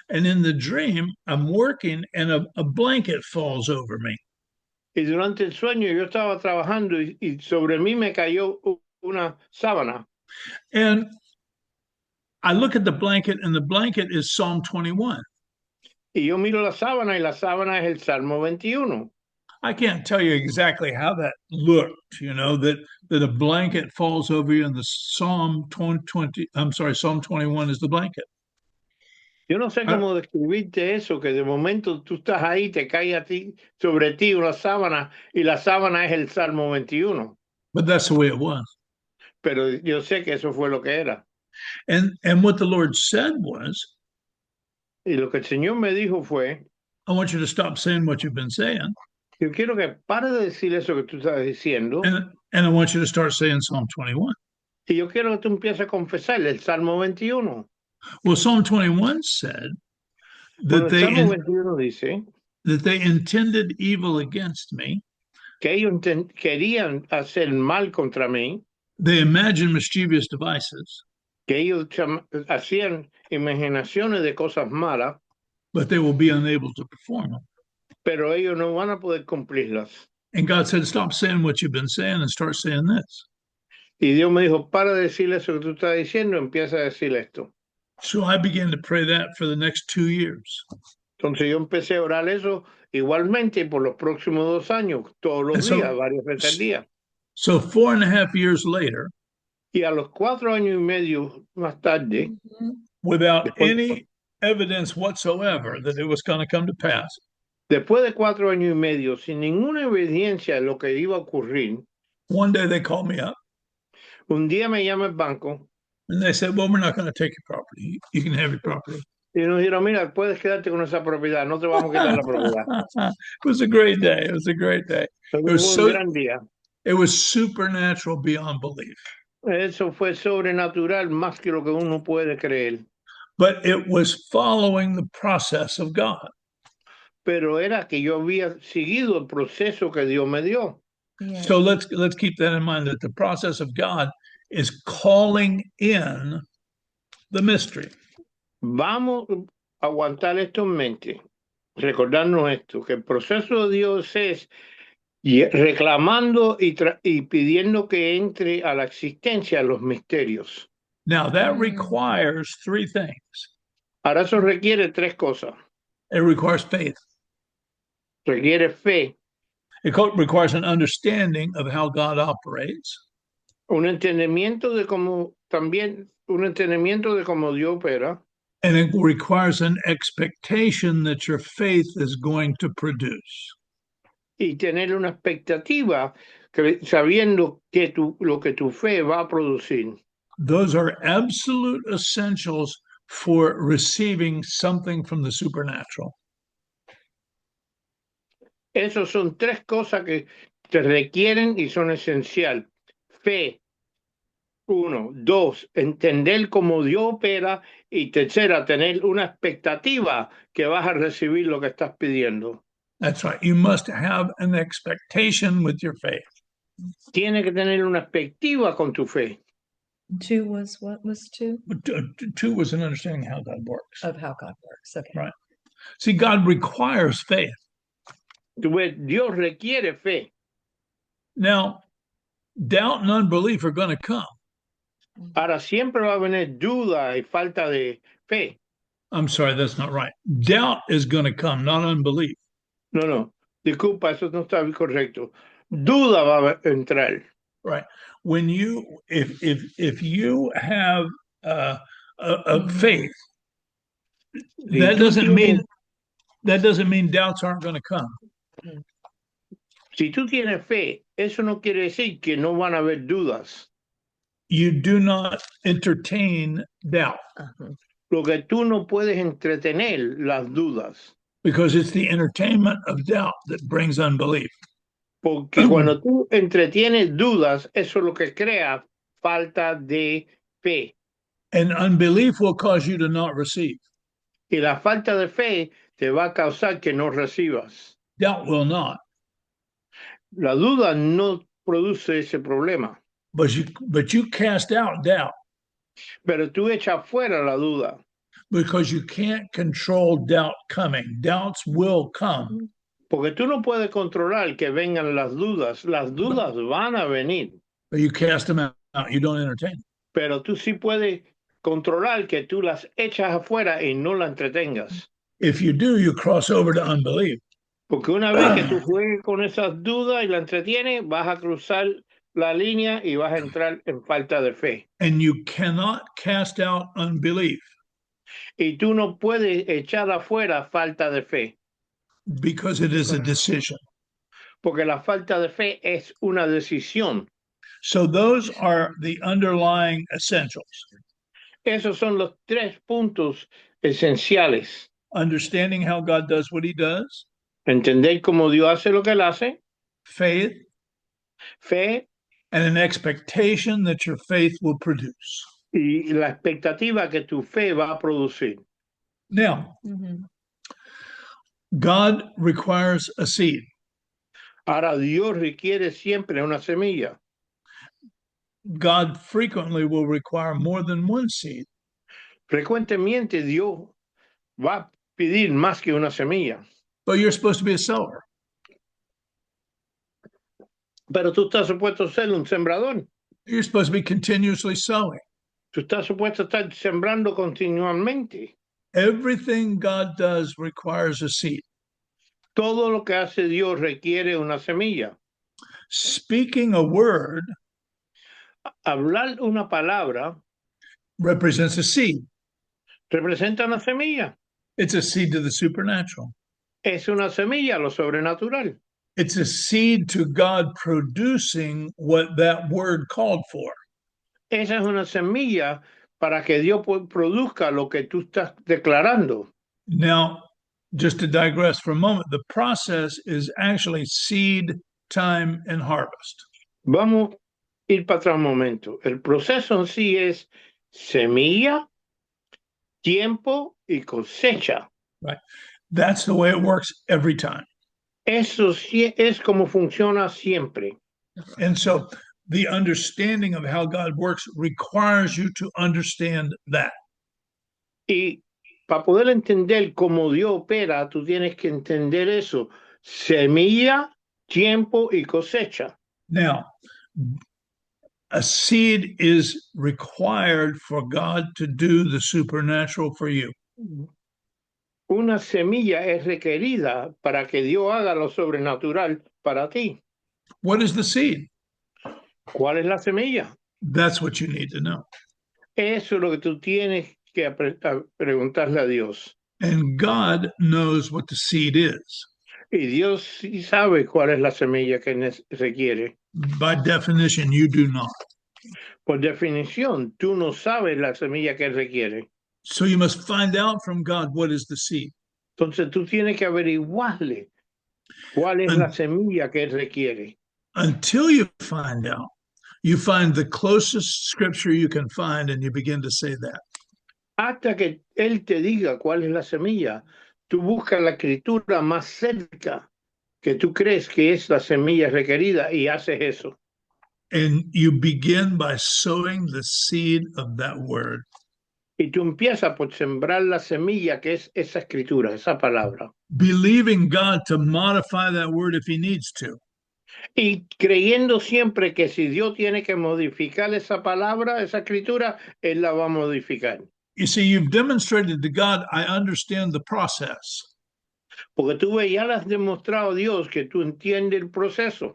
And in the dream, I'm working and a blanket falls over me. Y durante el sueño yo estaba trabajando y sobre mí me cayó una sábana. And I look at the blanket, and the blanket is Psalm 21. Y yo miro la sábana, y la sábana es el Salmo 21. I can't tell you exactly how that looked, that a blanket falls over you, and the Psalm 21 is the blanket. Yo no sé cómo describirte eso, que de momento tú estás ahí, te cae sobre ti una sábana, y la sábana es el Salmo 21. But that's the way it was. Pero yo sé que eso fue lo que era. And what the Lord said was, Y lo que el Señor me dijo fue, I want you to stop saying what you've been saying, yo quiero que pare de decir eso que tú estás diciendo, and I want you to start saying Psalm 21. y yo quiero que tú empieces a confesar el Salmo 21. Well, Psalm 21 said Bueno, that el Salmo 21 dice they intended evil against me. que ellos querían hacer mal contra mí, They imagined mischievous devices, que ellos hacían imaginaciones de cosas malas, but they will be unable to perform them. pero ellos no van a poder cumplirlas. And God said, stop saying what you've been saying and start saying this. Y Dios me dijo, para de decir eso que tú estás diciendo, empieza a decir esto. So I began to pray that for the next 2 years. Entonces yo empecé a orar eso igualmente por los próximos 2 años, todos los días, varias veces al día. So 4.5 years later, Y a los 4 años y medio más tarde, without any evidence whatsoever that it was going to come to pass, después de 4 años y medio, sin ninguna evidencia de lo que iba a ocurrir, one day they called me up un día me llama el banco and they said, well, we're not going to take your property. You can have your property. y nos dijeron, mira, puedes quedarte con esa propiedad, no te vamos a quitar la propiedad. It was a great day. It was a great day. Fue un gran día. It was supernatural beyond belief. Eso fue sobrenatural más que lo que uno puede creer. But it was following the process of God. Pero era que yo había seguido el proceso que Dios me dio. Yeah. So let's keep that in mind, that the process of God is calling in the mystery. Vamos a aguantar esto en mente, recordarnos esto, que el proceso de Dios es reclamando y pidiendo que entre a la existencia los misterios. Now that requires 3 things. Ahora eso requiere 3 cosas. It requires faith. Requiere fe, It requires an understanding of how God operates. un entendimiento de cómo Dios opera, And it requires an expectation that your faith is going to produce. y tener una expectativa sabiendo que lo que tu fe va a producir. Those are absolute essentials for receiving something from the supernatural. Esas son 3 cosas que te requieren y son esencial. Fe, 1. 2, entender cómo Dios opera. Y 3, tener una expectativa que vas a recibir lo que estás pidiendo. That's right. You must have an expectation with your faith. Tienes que tener una expectativa con tu fe. 2 was what was 2? 2 was an understanding how God works. Of how God works. Okay. Right. See, God requires faith. Tú ves, Dios requiere fe. Now, doubt and unbelief are going to come. Ahora siempre va a venir duda y falta de fe. I'm sorry, that's not right. Doubt is going to come, not unbelief. No, disculpa, eso no está correcto. Duda va a entrar. Right. When you, if you have a faith, that doesn't mean doubts aren't going to come. Si tú tienes fe, eso no quiere decir que no van a haber dudas. You do not entertain doubt. Lo que tú no puedes entretener las dudas. Because it's the entertainment of doubt that brings unbelief. Porque cuando tú entretienes dudas, eso es lo que crea falta de fe. And unbelief will cause you to not receive. Y la falta de fe te va a causar que no recibas. Doubt will not. La duda no produce ese problema. But you cast out doubt. Pero tú echas fuera la duda. Because you can't control doubt coming. Doubts will come. Porque tú no puedes controlar que vengan las dudas. Las dudas van a venir. But you cast them out. You don't entertain. Pero tú sí puedes controlar que tú las echas afuera y no las entretengas. If you do, you cross over to unbelief. Porque una vez que tú juegues con esas dudas y las entretienes, vas a cruzar la línea y vas a entrar en falta de fe. And you cannot cast out unbelief. Y tú no puedes echar afuera falta de fe. Because it is a decision. Porque la falta de fe es una decisión. So those are the underlying essentials. Esos son los tres puntos esenciales. Understanding how God does what he does, Entender cómo Dios hace lo que él hace, faith, fe and an expectation that your faith will produce. y la expectativa que tu fe va a producir. Now, God requires a seed. Ahora, Dios requiere siempre una semilla. God frequently will require more than one seed. Frecuentemente Dios va a pedir más que una semilla. But you're supposed to be a sower. Pero tú estás supuesto a ser un sembrador. You're supposed to be continuously sowing. Tú estás supuesto a estar sembrando continuamente. Everything God does requires a seed. Todo lo que hace Dios requiere una semilla. Speaking a word Hablar una palabra represents a seed. representa una semilla. It's a seed to the supernatural. Es una semilla a lo sobrenatural. It's a seed to God producing what that word called for. Esa es una semilla para que Dios produzca lo que tú estás declarando. Now, just to digress for a moment, the process is actually seed, time, and harvest. Vamos a ir para atrás un momento. El proceso en sí es semilla, tiempo y cosecha. Right. That's the way it works every time. Eso sí es como funciona siempre. And so the understanding of how God works requires you to understand that. Y para poder entender cómo Dios opera, tú tienes que entender eso. Semilla, tiempo y cosecha. Now, a seed is required for God to do the supernatural for you. Una semilla es requerida para que Dios haga lo sobrenatural para ti. What is the seed? ¿Cuál es la semilla? That's what you need to know. Eso es lo que tú tienes que preguntarle a Dios. And God knows what the seed is. Y Dios sí sabe cuál es la semilla que requiere. By definition, you do not. Por definición, tú no sabes la semilla que requiere. So you must find out from God what is the seed. Entonces tú tienes que averiguarle cuál es la semilla que requiere. Until you find out, you find the closest scripture you can find and you begin to say that. Hasta que Él te diga cuál es la semilla, tú buscas la escritura más cerca que tú crees que es la semilla requerida y haces eso. And you begin by sowing the seed of that word. Y tú empiezas por sembrar la semilla que es esa escritura, esa palabra. Believing God to modify that word if he needs to. Y creyendo siempre que si Dios tiene que modificar esa palabra, esa escritura, Él la va a modificar. You see, you've demonstrated to God, I understand the process. Porque tú ya le has demostrado a Dios que tú entiendes el proceso.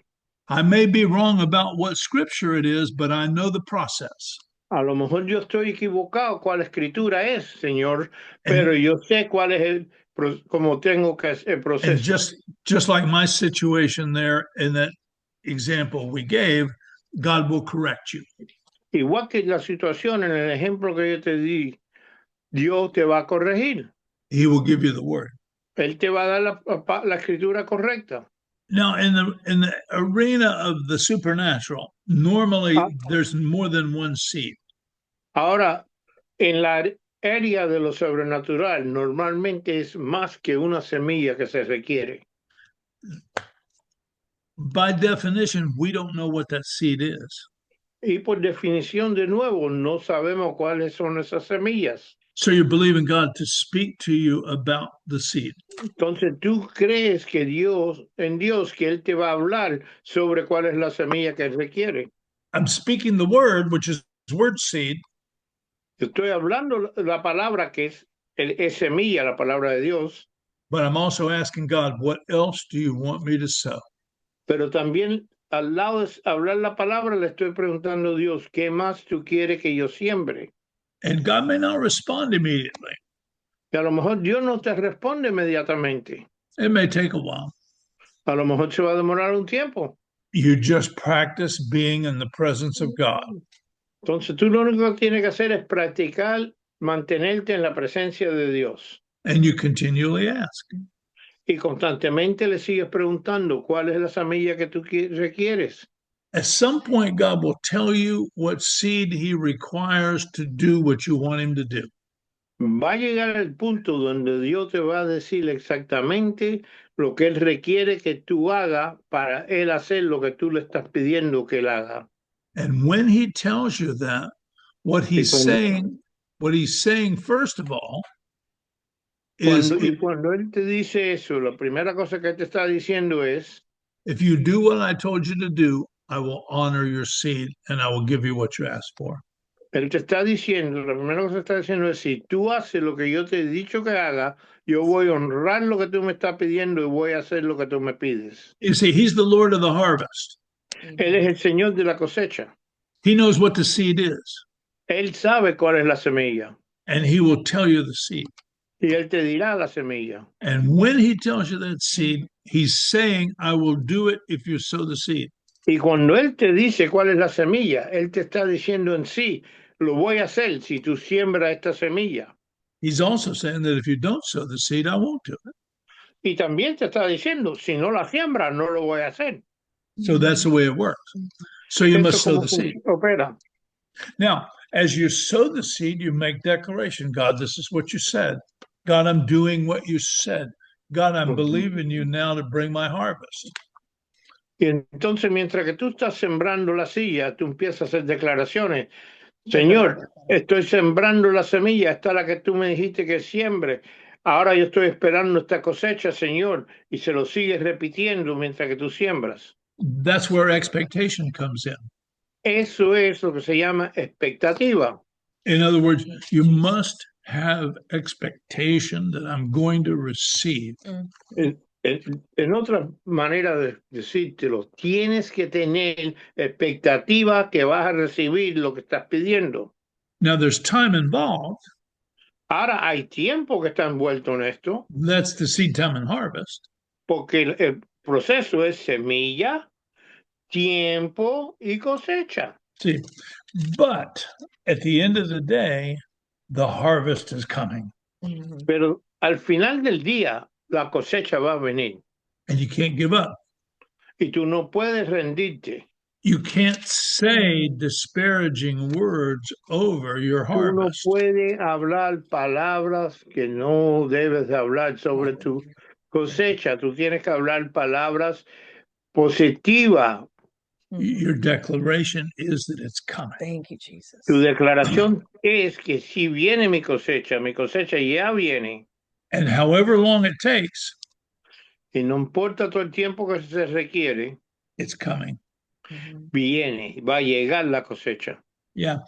I may be wrong about what scripture it is, but I know the process. A lo mejor yo estoy equivocado cuál escritura es, Señor, pero yo sé cuál es cómo tengo que hacer el proceso. And just like my situation there in that example we gave, God will correct you. Igual que la situación en el ejemplo que yo te di, Dios te va a corregir. He will give you the word. Él te va a dar la escritura correcta. Now, in the arena of the supernatural, normally there's more than one seed. Ahora, en la área de lo sobrenatural, normalmente es más que una semilla que se requiere. By definition, we don't know what that seed is. Y por definición, de nuevo, no sabemos cuáles son esas semillas. So you're believing God to speak to you about the seed. Entonces tú crees que en Dios, que Él te va a hablar sobre cuál es la semilla que requiere. I'm speaking the word, which is word seed. Yo estoy hablando la palabra que es semilla, la palabra de Dios. But I'm also asking God, what else do you want me to sow? Pero también al lado de hablar la palabra, le estoy preguntando a Dios, ¿qué más tú quieres que yo siembre? And God may not respond immediately. Y a lo mejor Dios no te responde inmediatamente. It may take a while. A lo mejor se va a demorar un tiempo. You just practice being in the presence of God. Entonces tú lo único que tienes que hacer es practicar, mantenerte en la presencia de Dios. And you continually ask. Y constantemente le sigues preguntando cuál es la semilla que tú requieres. At some point, God will tell you what seed he requires to do what you want him to do. Va a llegar el punto donde Dios te va a decir exactamente lo que Él requiere que tú hagas para Él hacer lo que tú le estás pidiendo que Él haga. And when he tells you that, what he's saying, first of all, is cuando Él te dice eso, la primera cosa que te está diciendo es, if you do what I told you to do, I will honor your seed and I will give you what you asked for. Él te está diciendo, la primera cosa que está diciendo es, si tú haces lo que yo te he dicho que haga, yo voy a honrar lo que tú me estás pidiendo y voy a hacer lo que tú me pides. You see, he's the Lord of the harvest. Él es el Señor de la cosecha. He knows what the seed is. Él sabe cuál es la semilla. And he will tell you the seed. Y Él te dirá la semilla. And when he tells you that seed, he's saying, I will do it if you sow the seed. Y cuando Él te dice cuál es la semilla, Él te está diciendo en sí, lo voy a hacer si tú siembras esta semilla. He's also saying that if you don't sow the seed, I won't do it. Y también te está diciendo, si no la siembras, no lo voy a hacer. So that's the way it works. So you must sow the seed. Opera. Now, as you sow the seed, you make declaration. God, this is what you said. God, I'm doing what you said. God, I'm believing you now to bring my harvest. Y entonces, mientras que tú estás sembrando la silla, tú empiezas a hacer declaraciones. Señor, estoy sembrando la semilla, esta es la que tú me dijiste que siembre. Ahora yo estoy esperando esta cosecha, Señor, y se lo sigues repitiendo mientras que tú siembras. That's where expectation comes in. Eso es lo que se llama expectativa. In other words, you must have expectation that I'm going to receive. En otra manera de decírtelo, tienes que tener expectativa que vas a recibir lo que estás pidiendo. Now, there's time involved. Ahora hay tiempo que está envuelto en esto. That's the seed time and harvest. Porque el proceso es semilla, tiempo y cosecha. See, but at the end of the day, the harvest is coming. Pero al final del día, la cosecha va a venir. And you can't give up. Y tú no puedes rendirte. You can't say disparaging words over your harvest. Tú no puedes hablar palabras que no debes de hablar sobre tu cosecha. Tú tienes que hablar palabras positivas. Your declaration is that it's coming. Thank you, Jesus. Tu declaración es que si viene mi cosecha ya viene. And however long it takes, y no importa todo el tiempo que se requiere, it's coming. Viene, va a llegar la cosecha. Yeah,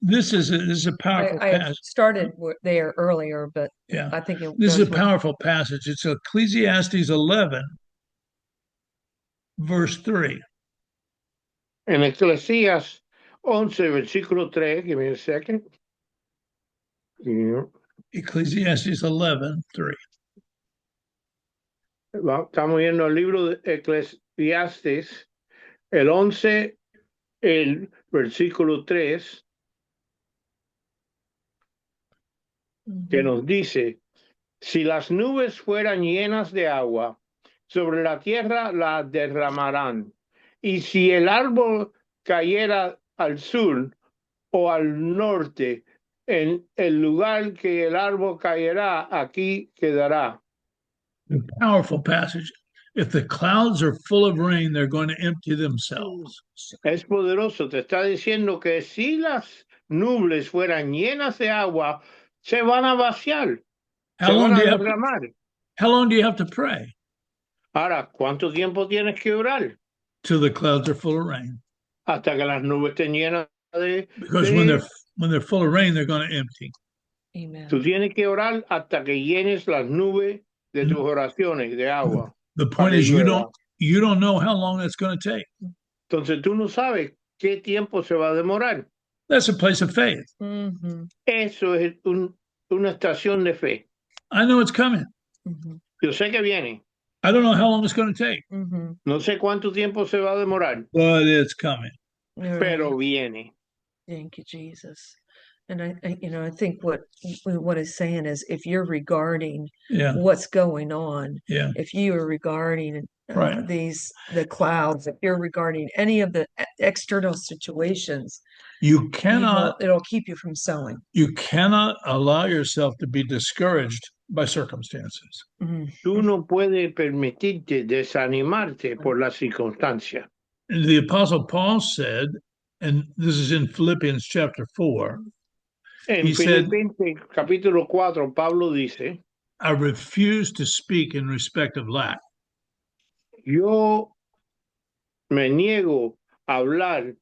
this is a powerful I passage. started there earlier, but Yeah, I think this is a powerful passage. It's Ecclesiastes 11, verse 3. En Eclesiastes 11, versículo 3, give me a second. Ecclesiastes 11, 3. Estamos viendo el libro de Eclesiastes, el 11, el versículo 3, que nos dice, si las nubes fueran llenas de agua, sobre la tierra la derramarán. Y si el árbol cayera al sur o al norte, en el lugar que el árbol caerá, aquí quedará. A powerful passage. If the clouds are full of rain, they're going to empty themselves. Es poderoso. Te está diciendo que si las nubes fueran llenas de agua, se van a vaciar. How long do you have to pray? Ahora, ¿cuánto tiempo tienes que orar? Till the clouds are full of rain. Hasta que las nubes estén llenas de... Because when they're full of rain, they're going to empty. Amen. Tú tienes que orar hasta que llenes las nubes de tus oraciones de agua. The point is you don't know how long it's going to take. Entonces tú no sabes qué tiempo se va a demorar. That's a place of faith. Eso es una estación de fe. I know it's coming. Yo sé que viene. I don't know how long it's going to take, Mhm. No sé cuánto tiempo se va a demorar, but it's coming. You're pero right. viene. Thank you, Jesus. And I think what it's saying is, if you're regarding Yeah, what's going on, yeah, if you are regarding right. the clouds, if you're regarding any of the external situations, You cannot it'll keep you from sowing. allow yourself to be discouraged by circumstances. Mhm. Tú no puedes permitirte desanimarte por la circunstancia. The Apostle Paul said, and this is in Philippians chapter 4, En he said, Filipenses capítulo 4, Pablo dice, I refuse to speak in respect of lack. yo me niego a hablar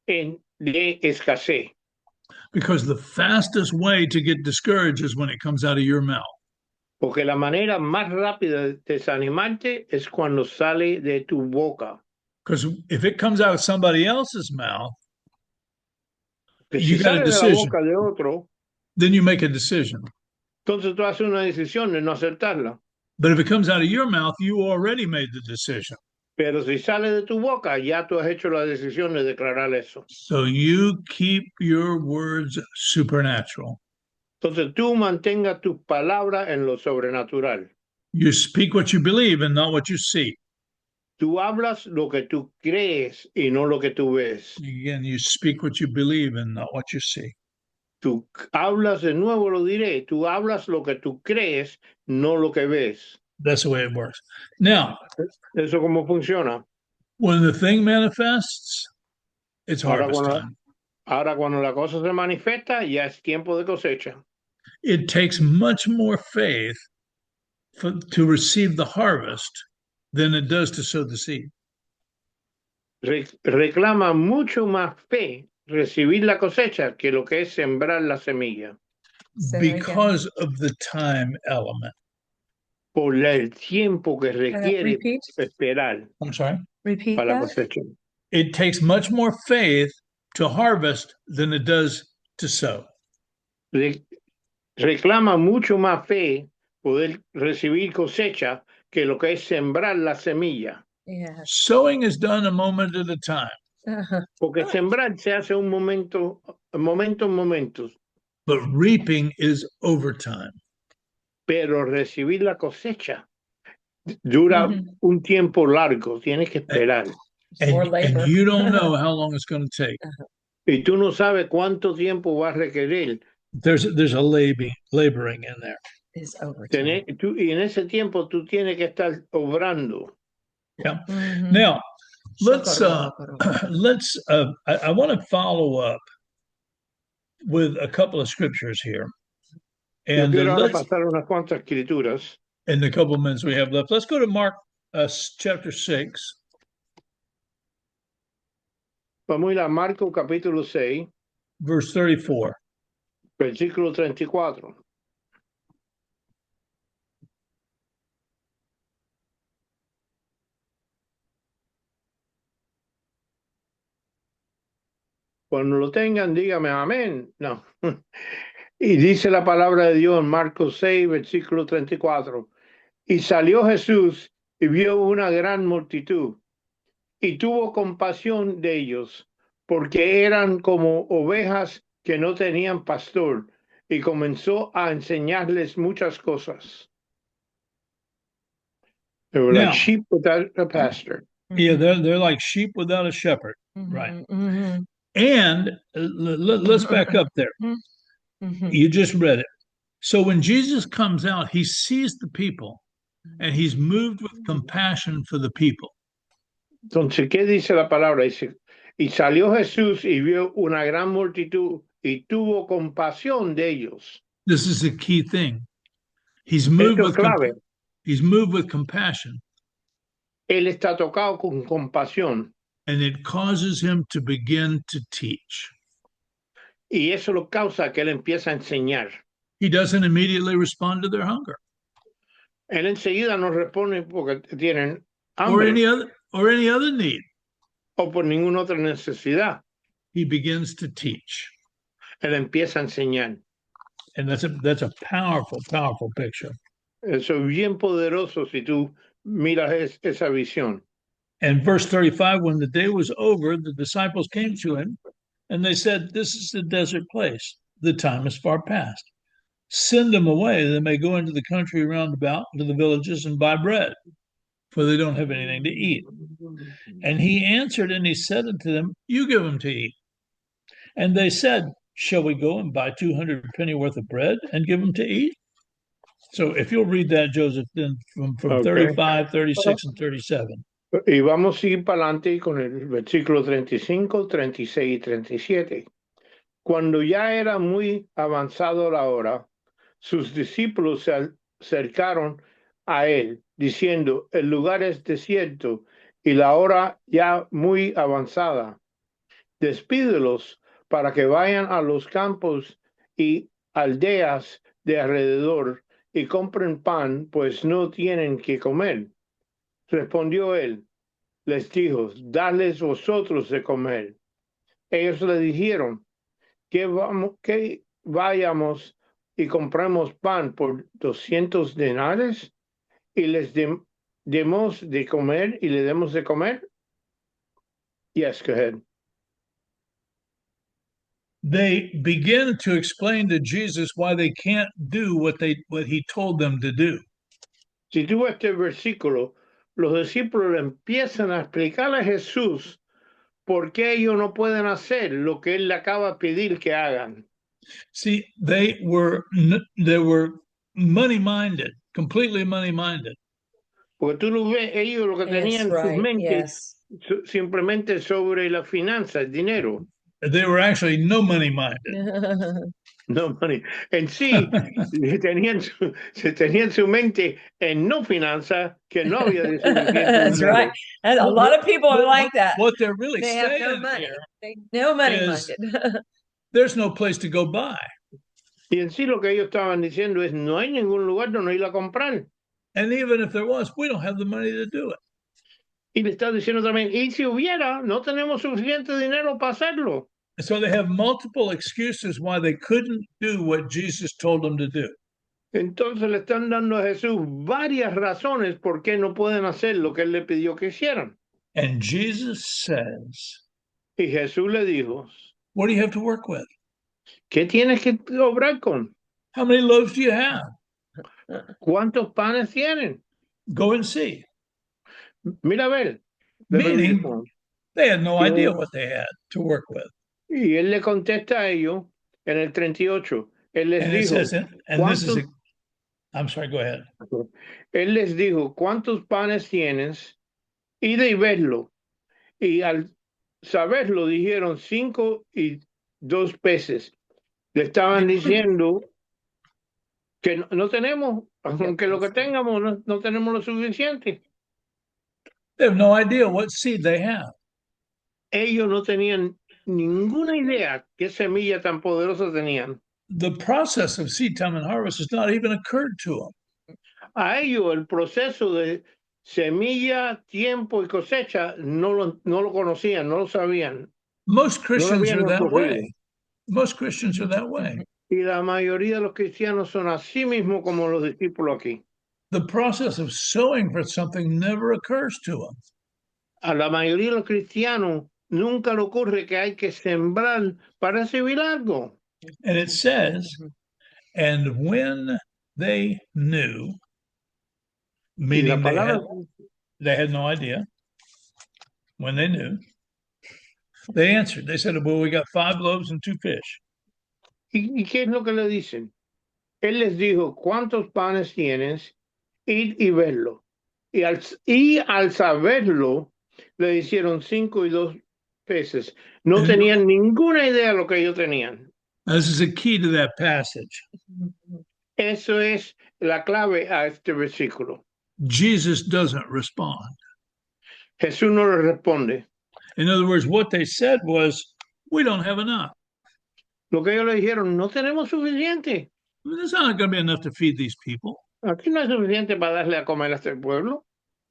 de escasez, Because the fastest way to get discouraged is when it comes out of your mouth. porque la manera más rápida de desanimarte es cuando sale de tu boca. Because if it comes out of somebody else's mouth, Que you si got a sale de la decision. boca de otro, Then you make a decision. entonces tú haces una decisión de no aceptarla. But if it comes out of your mouth, you already made the decision. Pero si sale de tu boca, ya tú has hecho la decisión de declarar eso. So you keep your words supernatural. Entonces tú mantengas tus palabras en lo sobrenatural. You speak what you believe and not what you see. Tú hablas lo que tú crees y no lo que tú ves. Again, you speak what you believe and not what you see. Tú hablas, de nuevo lo diré, tú hablas lo que tú crees, no lo que ves. That's the way it works. Now, ¿Eso cómo funciona? when the thing manifests, it's Ahora harvest cuando, time. ahora cuando la cosa se manifiesta, ya es tiempo de cosecha. It takes much more faith to receive the harvest than it does to sow the seed. Reclama mucho más fe recibir la cosecha que lo que es sembrar la semilla. Because of the time element. Por el tiempo que requiere Repeat. esperar I'm sorry? Repeat para la that. cosecha. It takes much more faith to harvest than it does to sow. Reclama mucho más fe poder recibir cosecha que lo que es sembrar la semilla. Yes. Sowing is done a moment at a time, Porque sembrar se hace un momento en momentos, but reaping is over time. pero recibir la cosecha dura un tiempo largo, tienes que esperar. And you don't know how long it's going to take. Y tú no sabes cuánto tiempo va a requerir. There's a laboring in there. Is over time. Y en ese tiempo tú tienes que estar obrando. Yeah. Mhm. Now, let's I want to follow up with a couple of scriptures here. Yo And quiero ahora let's, pasar unas cuantas escrituras. in the couple of minutes we have left, let's go to Mark chapter 6. Vamos a ir a Marcos capítulo 6, verse 34. versículo 34. Cuando lo tengan, dígame amén. No. Y dice la palabra de Dios en Marcos 6, versículo 34. Y salió Jesús y vio una gran multitud y tuvo compasión de ellos, porque eran como ovejas que no tenían pastor, y comenzó a enseñarles muchas cosas. They were like sheep without a pastor. Yeah, they're like sheep without a shepherd. Right. Mhm. And let's back up there. Mhm. You just read it. So when Jesus comes out, he sees the people and he's moved with compassion for the people. Entonces, ¿qué dice la palabra? Dice, y salió Jesús y vio una gran multitud y tuvo compasión de ellos. This is the key thing. He's moved Esto es clave. he's moved with compassion. Él está tocado con compasión. And it causes him to begin to teach. Y eso lo causa que él empieza a enseñar. He doesn't immediately respond to their hunger. Él enseguida no responde porque tienen hambre or any other need. O por ninguna otra necesidad. He begins to teach. Él empieza a enseñar. And that's a powerful, powerful picture. Eso es bien poderoso si tú mira esa visión. And verse 35, when the day was over, the disciples came to him and they said, "This is the desert place. The time is far past. Send them away. They may go into the country round about, to the villages, and buy bread, for they don't have anything to eat." And he answered and he said unto them, "You give them to eat." And they said, "Shall we go and buy 200 penny worth of bread and give them to eat?" So if you'll read that, Joseph, then from Okay. 35, 36, and 37. Y vamos a seguir para adelante con el versículo 35, 36 y 37. Cuando ya era muy avanzado la hora, sus discípulos se acercaron a él, diciendo, el lugar es desierto y la hora ya muy avanzada. Despídelos para que vayan a los campos y aldeas de alrededor y compren pan, pues no tienen que comer. Respondió él, les dijo, dadles vosotros de comer. Ellos le dijeron, que vayamos y compremos pan por 200 denarios y les demos de comer y le demos de comer. Yes, go ahead. They begin to explain to Jesus why they can't do what he told them to do. Si tú ves este versículo, los discípulos le empiezan a explicar a Jesús por qué ellos no pueden hacer lo que él le acaba de pedir que hagan. See, they were money-minded, completely money-minded. Porque tú lo ves, ellos lo que tenían en sus mentes simplemente sobre la finanza, el dinero. They were actually no money-minded. No money. En sí, tenían su mente en no finanza, que no había de suficiente. That's right. And a lot of people are like that. What they're really They have saying no money. here No money is, minded. there's no place to go buy. Y en sí lo que ellos estaban diciendo es, no hay ningún lugar donde ir a comprar. And even if there was, we don't have the money to do it. Y le está diciendo también, y si hubiera, no tenemos suficiente dinero para hacerlo. So they have multiple excuses why they couldn't do what Jesus told them to do. Entonces le están dando a Jesús varias razones por qué no pueden hacer lo que él le pidió que hicieran. And Jesus says, y Jesús le dijo, what do you have to work with? ¿Qué tienes que obrar con? How many loaves do you have? ¿Cuántos panes tienen? Go and see. Mira a ver. Meaning, they had no idea what they had to work with. Y él le contesta a ellos en el 38. Él les dijo, I'm sorry, go ahead. Él les dijo, ¿cuántos panes tienes? Id y verlo. Y al saberlo dijeron 5 y 2 peces. Le estaban diciendo que no tenemos, aunque lo que tengamos no tenemos lo suficiente. They have no idea what seed they have. Ellos no tenían ninguna idea qué semilla tan poderosa tenían. The process of seed time and harvest has not even occurred to them. A ellos el proceso de semilla, tiempo y cosecha no lo conocían, no lo sabían. Most Christians are that way. Most Christians are that way. Y la mayoría de los cristianos son así mismo como los discípulos aquí. The process of sowing for something never occurs to them. A la mayoría de los cristianos nunca le ocurre que hay que sembrar para recibir algo. And it says, and when they knew, meaning they had no idea, when they knew, they answered. They said, well, we got 5 loaves and 2 fish. ¿Y qué es lo que le dicen? Él les dijo, ¿cuántos panes tienes? Id y verlo. Y al saberlo, le hicieron 5 y 2 peces. No tenían ninguna idea de lo que ellos tenían. This is a key to that passage. Eso es la clave a este versículo. Jesus doesn't respond. Jesús no le responde. In other words, what they said was, we don't have enough. Lo que ellos le dijeron, no tenemos suficiente. There's not going to be enough to feed these people. Aquí no es suficiente para darle a comer a este pueblo.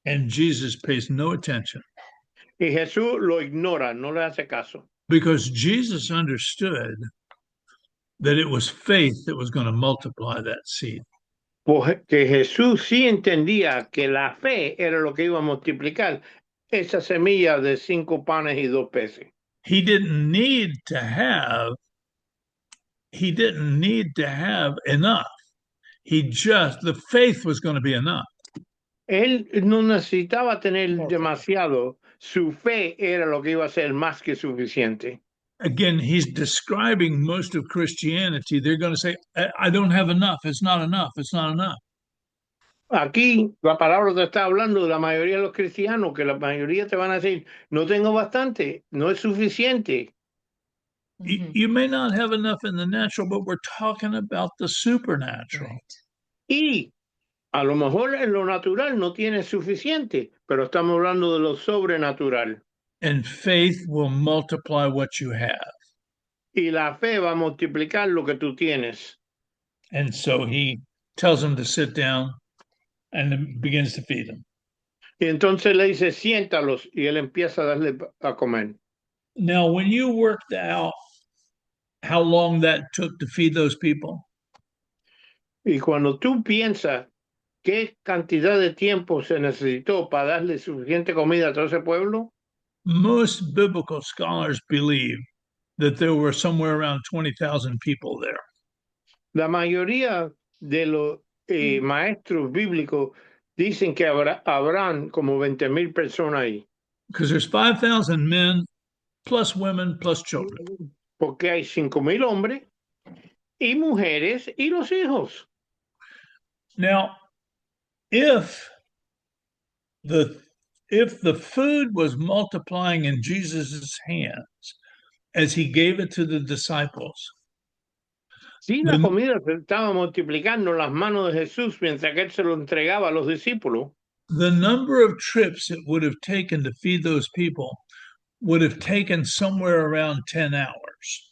And Jesus pays no attention. Y Jesús lo ignora, no le hace caso. Because Jesus understood that it was faith that was going to multiply that seed. Porque Jesús sí entendía que la fe era lo que iba a multiplicar esa semilla de 5 panes y 2 peces. He didn't need to have enough. The faith was going to be enough. Él no necesitaba tener demasiado. Su fe era lo que iba a ser más que suficiente. Again, he's describing most of Christianity. They're going to say, I don't have enough. It's not enough. It's not enough. Aquí la palabra te está hablando de la mayoría de los cristianos, que la mayoría te van a decir, no tengo bastante, no es suficiente. You may not have enough in the natural, but we're talking about the supernatural. Right. Y a lo mejor en lo natural no tienes suficiente, pero estamos hablando de lo sobrenatural. And faith will multiply what you have. Y la fe va a multiplicar lo que tú tienes. And so he tells them to sit down and begins to feed them. Y entonces le dice, siéntalos, y él empieza a darle a comer. Now, when you worked out how long that took to feed those people, y cuando tú piensas qué cantidad de tiempo se necesitó para darle suficiente comida a todo ese pueblo, most biblical scholars believe that there were somewhere around 20,000 people there. La mayoría de los maestros bíblicos dicen que habrán como 20,000 personas ahí. Because there's 5,000 men, plus women, plus children. Porque hay 5,000 hombres y mujeres y los hijos. Now, if the food was multiplying in Jesus's hands as he gave it to the disciples, si la comida se estaba multiplicando en las manos de Jesús mientras que él se lo entregaba a los discípulos, the number of trips it would have taken to feed those people would have taken somewhere around 10 hours.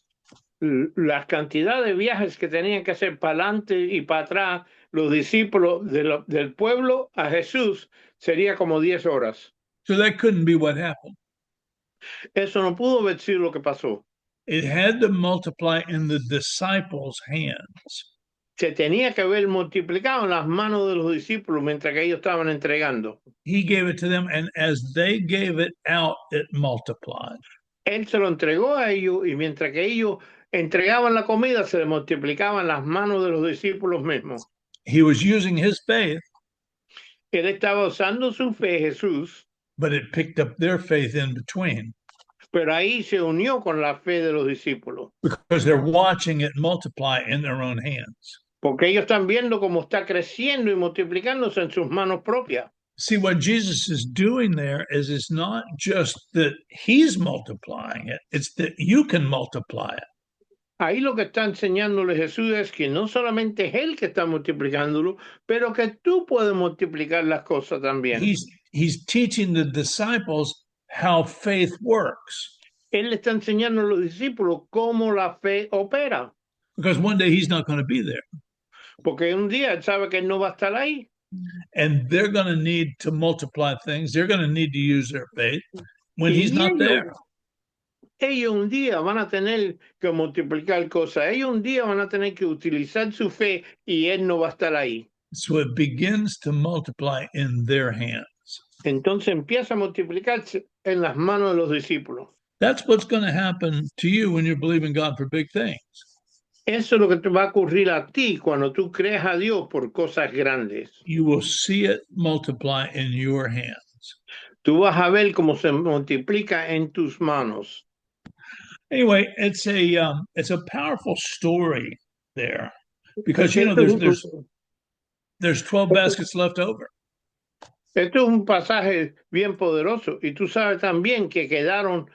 La cantidad de viajes que tenían que hacer para adelante y para atrás los discípulos del pueblo a Jesús sería como 10 horas. So that couldn't be what happened. Eso no pudo haber sido lo que pasó. It had to multiply in the disciples' hands. Se tenía que haber multiplicado en las manos de los discípulos mientras que ellos estaban entregando. He gave it to them, and as they gave it out, it multiplied. Él se lo entregó a ellos y mientras que ellos entregaban la comida, se le multiplicaban las manos de los discípulos mismos. He was using his faith. Él estaba usando su fe, Jesús. But it picked up their faith in between. Pero ahí se unió con la fe de los discípulos. Because they're watching it multiply in their own hands. Porque ellos están viendo cómo está creciendo y multiplicándose en sus manos propias. See, what Jesus is doing there is it's not just that he's multiplying it, it's that you can multiply it. Ahí lo que está enseñándole Jesús es que no solamente es él que está multiplicándolo, pero que tú puedes multiplicar las cosas también. He's teaching the disciples how faith works. Él le está enseñando a los discípulos cómo la fe opera. Because one day he's not going to be there. Porque un día él sabe que él no va a estar ahí. And they're going to need to multiply things. They're going to need to use their faith when he's not there. Ellos un día van a tener que multiplicar cosas. Ellos un día van a tener que utilizar su fe y él no va a estar ahí. So it begins to multiply in their hands. Entonces empieza a multiplicarse en las manos de los discípulos. That's what's going to happen to you when you believe in God for big things. Eso es lo que te va a ocurrir a ti cuando tú crees a Dios por cosas grandes. You will see it multiply in your hands. Tú vas a ver cómo se multiplica en tus manos. Anyway, it's a powerful story there because you know there's 12 baskets left over. Esto es un pasaje bien poderoso y tú sabes también que quedaron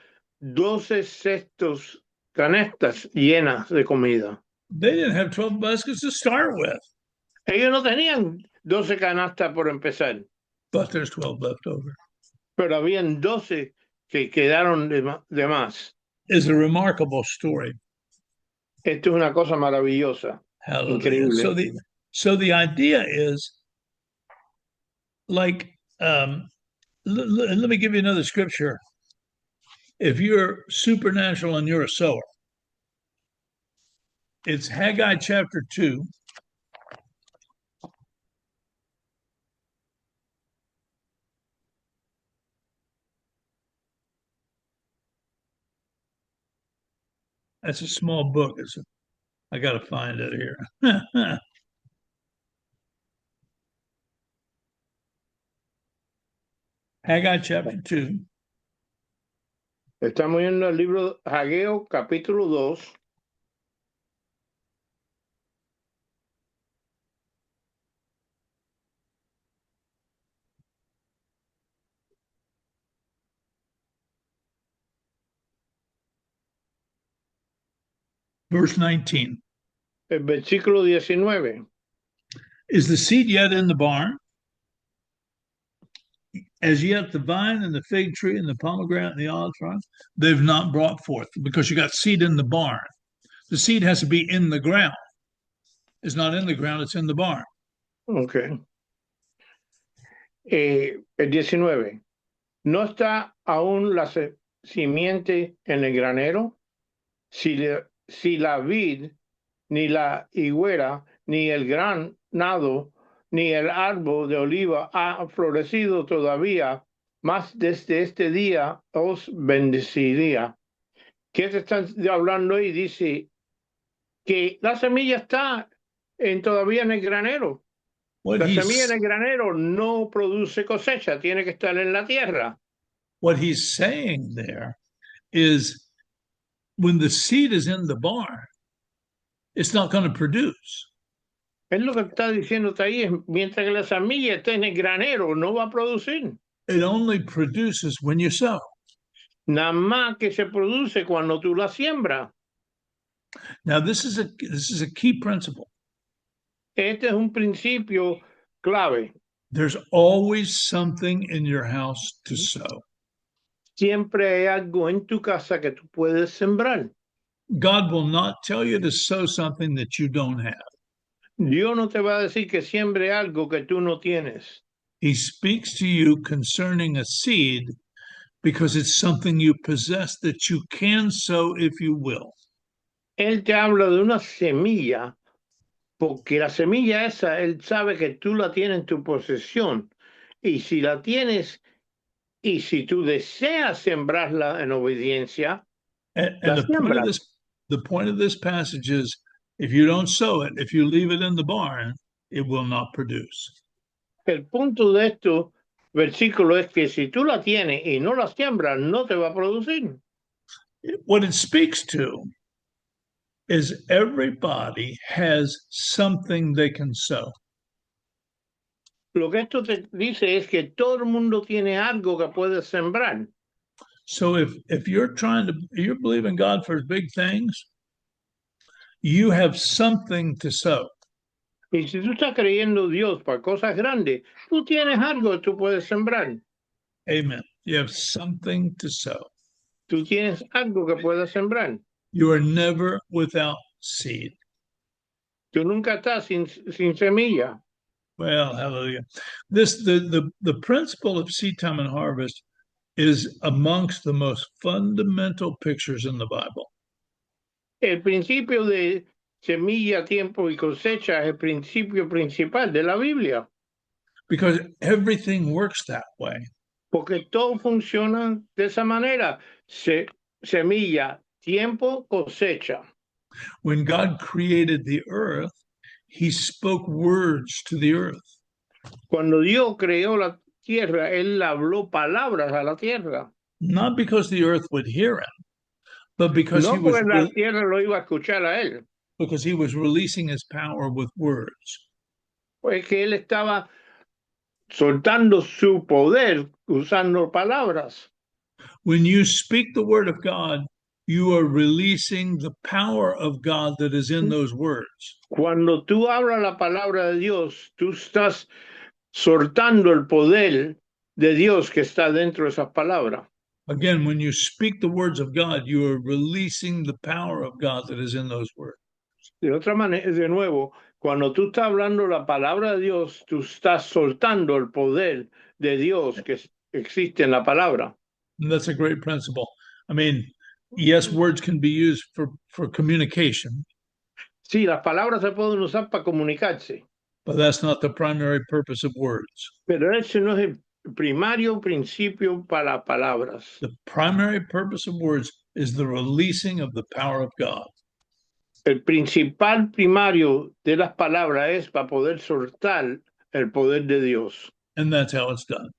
12 cestos canastas llenas de comida. They didn't have 12 baskets to start with. Ellos no tenían 12 canastas por empezar. But there's 12 left over. Pero habían 12 que quedaron de más. It's a remarkable story. Esto es una cosa maravillosa. Hallelujah. Increíble. So the idea is like, let me give you another scripture. If you're supernatural and you're a sower, it's Haggai chapter 2. That's a small book. I got to find it here. Haggai chapter 2. Estamos viendo el libro Ageo, capítulo 2. Verse 19. El versículo 19. Is the seed yet in the barn? As yet the vine and the fig tree and the pomegranate and the olive tree, they've not brought forth, because you got seed in the barn. The seed has to be in the ground. It's not in the ground, it's in the barn. Okay. El 19. ¿No está aún la simiente en el granero? Si la vid, ni la higuera, ni el granado, ni el árbol de oliva ha florecido todavía, más desde este día os bendeciría. ¿Qué te están hablando? Y dice que la semilla está todavía en el granero. La semilla en el granero no produce cosecha, tiene que estar en la tierra. What he's saying there is when the seed is in the barn, it's not going to produce. Es lo que está diciendo ahí, es mientras que la semilla esté en el granero, no va a producir. It only produces when you sow. Nada más que se produce cuando tú la siembras. Now this is a key principle. Este es un principio clave. There's always something in your house to sow. Siempre hay algo en tu casa que tú puedes sembrar. God will not tell you to sow something that you don't have. Dios no te va a decir que siembre algo que tú no tienes. He speaks to you concerning a seed because it's something you possess that you can sow if you will. Él te habla de una semilla, porque la semilla esa, él sabe que tú la tienes en tu posesión. Y si la tienes, y si tú deseas sembrarla en obediencia, and the point of this passage is, if you don't sow it, if you leave it in the barn, it will not produce. El punto de esto versículo es que si tú la tienes y no la siembras, no te va a producir. What it speaks to is everybody has something they can sow. Lo que esto te dice es que todo el mundo tiene algo que puede sembrar. So if you're believing God for big things, you have something to sow. Y si tú estás creyendo Dios para cosas grandes, tú tienes algo que tú puedes sembrar. Amen. You have something to sow. Tú tienes algo que puedes sembrar. You are never without seed. Tú nunca estás sin semilla. Well, hallelujah. The principle of seed time and harvest is amongst the most fundamental pictures in the Bible. El principio de semilla, tiempo y cosecha es el principio principal de la Biblia. Because everything works that way. Porque todo funciona de esa manera. Semilla, tiempo, cosecha. When God created the earth, he spoke words to the earth. Cuando Dios creó la tierra, él habló palabras a la tierra. Not because the earth would hear him, but because no porque la tierra lo iba a escuchar a él. Because he was releasing his power with words. Pues que él estaba soltando su poder usando palabras. When you speak the word of God, you are releasing the power of God that is in those words. Cuando tú hablas la palabra de Dios, tú estás soltando el poder de Dios que está dentro de esas palabras. Again, when you speak the words of God, you are releasing the power of God that is in those words. De otra manera, de nuevo, cuando tú estás hablando la palabra de Dios, tú estás soltando el poder de Dios que existe en la palabra. And that's a great principle. I mean, yes, words can be used for communication. Sí, las palabras se pueden usar para comunicarse. But that's not the primary purpose of words. Pero ese no es el primario principio para las palabras. The primary purpose of words is the releasing of the power of God. El principal primario de las palabras es para poder soltar el poder de Dios. And that's how it's done.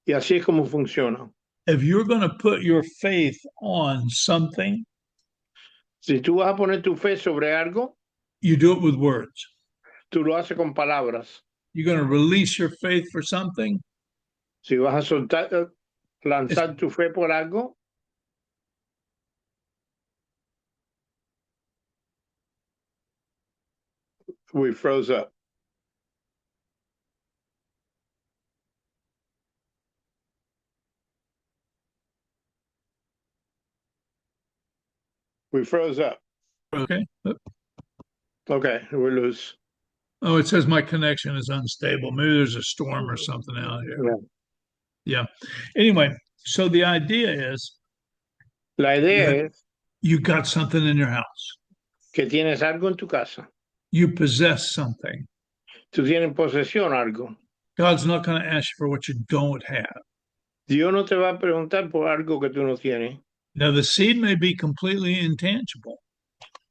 Y así es como funciona. If you're going to put your faith on something, Si tú vas a poner tu fe sobre algo, you do it with words. tú lo haces con palabras. You're going to release your faith for something, Si vas a soltar, lanzar tu fe por algo, we froze up. We froze up. okay? Okay, we lose. Oh, it says my connection is unstable. Maybe there's a storm or something out here. Yeah. Anyway, so the idea is La idea es you got something in your house. que tienes algo en tu casa. You possess something. Tú tienes en posesión algo. God's not going to ask you for what you don't have. Dios no te va a preguntar por algo que tú no tienes. Now, the seed may be completely intangible.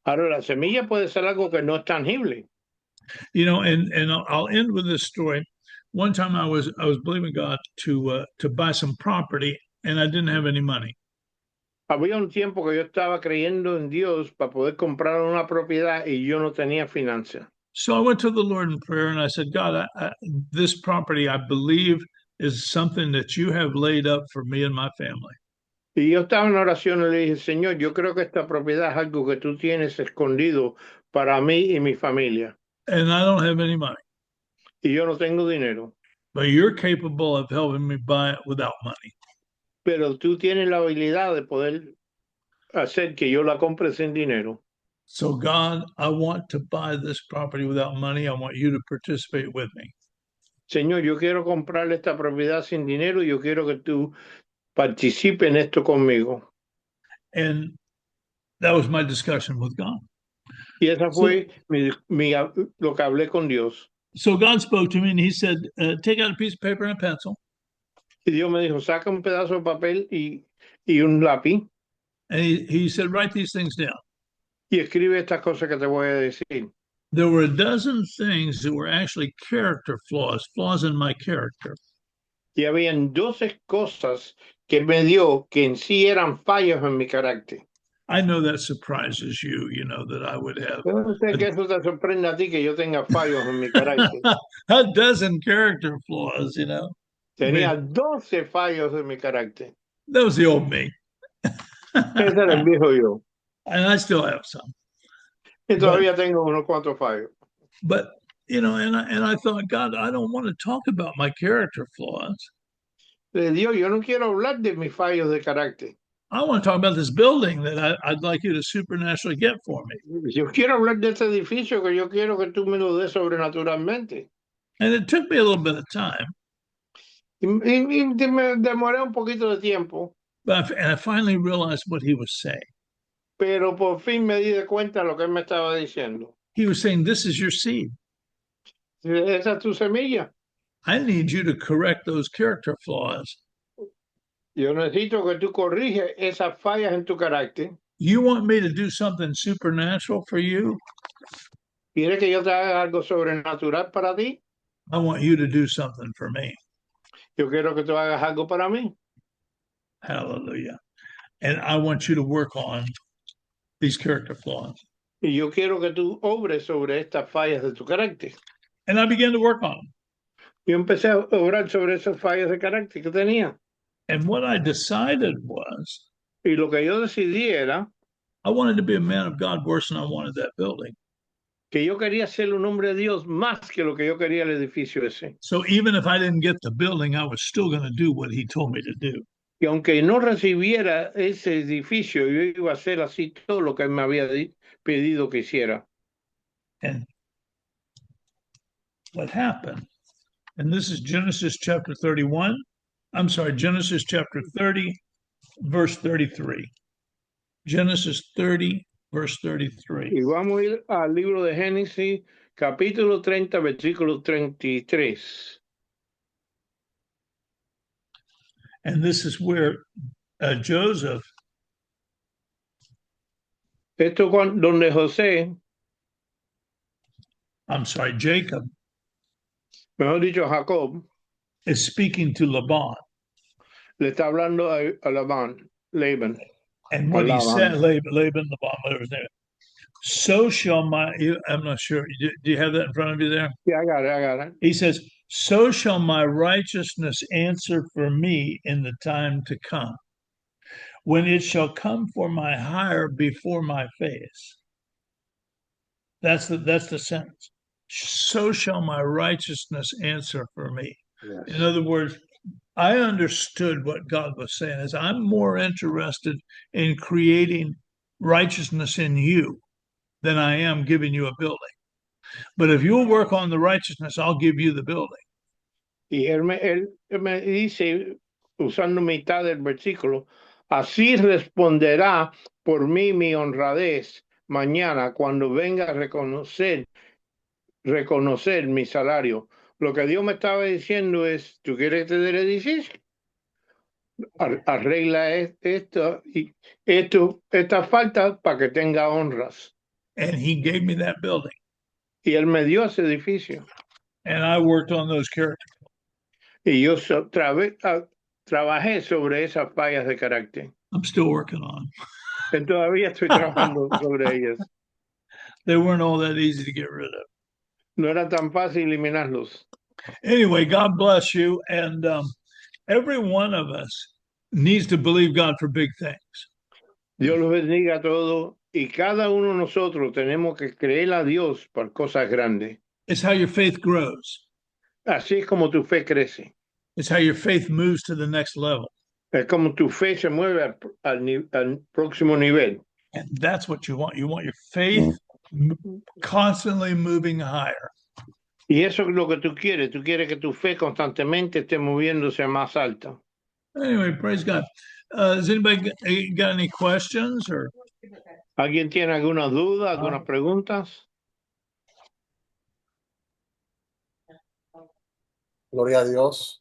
Ahora, la semilla puede ser algo que no es tangible. You know, and I'll end with this story. One time I was believing God to buy some property, and I didn't have any money. Había un tiempo que yo estaba creyendo en Dios para poder comprar una propiedad y yo no tenía finanzas. So I went to the Lord in prayer, and I said, God, this property I believe is something that you have laid up for me and my family. Y yo estaba en oración y le dije, Señor, yo creo que esta propiedad es algo que tú tienes escondido para mí y mi familia. And I don't have any money, Y yo no tengo dinero. but you're capable of helping me buy it without money. Pero tú tienes la habilidad de poder hacer que yo la compre sin dinero. So, God, I want to buy this property without money. I want you to participate with me. Señor, yo quiero comprar esta propiedad sin dinero y yo quiero que tú participes en esto conmigo. And that was my discussion with God. Y esa fue lo que hablé con Dios. So God spoke to me and he said, take out a piece of paper and a pencil. Y Dios me dijo, saca un pedazo de papel y un lápiz And he said, write these things down. y escribe estas cosas que te voy a decir. There were a dozen things that were actually character flaws in my character. Y habían 12 cosas que me dio que en sí eran fallos en mi carácter. I know that surprises you, you know, that I would have Yo no sé que eso te sorprenda a ti que yo tenga fallos en mi carácter. a dozen character flaws, you know. Tenía 12 fallos en mi carácter. That was the old me. Ese era el viejo yo. And I still have some. Y todavía tengo unos cuantos fallos. But, you know, and I thought, God, I don't want to talk about my character flaws. Dios, yo no quiero hablar de mis fallos de carácter. I want to talk about this building that I'd like you to supernaturally get for me. Yo quiero hablar de este edificio que yo quiero que tú me lo des sobrenaturalmente. And it took me a little bit of time. Y me demoré un poquito de tiempo, And I finally realized what he was saying. pero por fin me di de cuenta de lo que él me estaba diciendo. He was saying, this is your seed. Esa es tu semilla. I need you to correct those character flaws. Yo necesito que tú corriges esas fallas en tu carácter. You want me to do something supernatural for you? ¿Quieres que yo te haga algo sobrenatural para ti? I want you to do something for me. Yo quiero que tú hagas algo para mí. Hallelujah. And I want you to work on these character flaws. Y yo quiero que tú obres sobre estas fallas de tu carácter. And I began to work on them. Yo empecé a obrar sobre esas fallas de carácter que tenía. And what I decided was, Y lo que yo decidí era I wanted to be a man of God worse than I wanted that building. que yo quería ser un hombre de Dios más que lo que yo quería el edificio ese. So even if I didn't get the building, I was still going to do what he told me to do. Y aunque no recibiera ese edificio, yo iba a hacer así todo lo que él me había pedido que hiciera. And what happened, and this is Genesis chapter 31. I'm sorry, Genesis chapter 30, verse 33. Genesis 30, verse 33. Y vamos a ir al libro de Génesis, capítulo 30, versículo 33. And this is where Joseph Esto donde José, I'm sorry, Jacob mejor dicho Jacob, is speaking to Laban. le está hablando a Laban. And what he Laban. said, Laban, Laban, whatever his name is. So shall my, I'm not sure. Do you have that in front of you there? Yeah, I got it. He says, so shall my righteousness answer for me in the time to come, when it shall come for my hire before my face. That's the sentence. So shall my righteousness answer for me. Yes. In other words, I understood what God was saying is I'm more interested in creating righteousness in you than I am giving you a building. But if you'll work on the righteousness, I'll give you the building. Y él me dice, usando mitad del versículo, así responderá por mí mi honradez mañana cuando venga a reconocer mi salario. Lo que Dios me estaba diciendo es, ¿tú quieres tener edificio? Arregla esto y esta falta para que tenga honras. And he gave me that building. Y él me dio ese edificio. And I worked on those characters. Y yo trabajé sobre esas fallas de carácter. I'm still working on them. Todavía estoy trabajando sobre ellas. They weren't all that easy to get rid of. No era tan fácil eliminarlos. Anyway, God bless you. And every one of us needs to believe God for big things. Dios los bendiga a todos y cada uno de nosotros tenemos que creer a Dios por cosas grandes. It's how your faith grows. Así es como tu fe crece. It's how your faith moves to the next level. Es como tu fe se mueve al próximo nivel. And that's what you want. You want your faith constantly moving higher. Y eso es lo que tú quieres. Tú quieres que tu fe constantemente esté moviéndose más alta. Anyway, praise God. Has anybody got any questions? Or ¿Alguien tiene alguna duda, algunas preguntas? Gloria a Dios.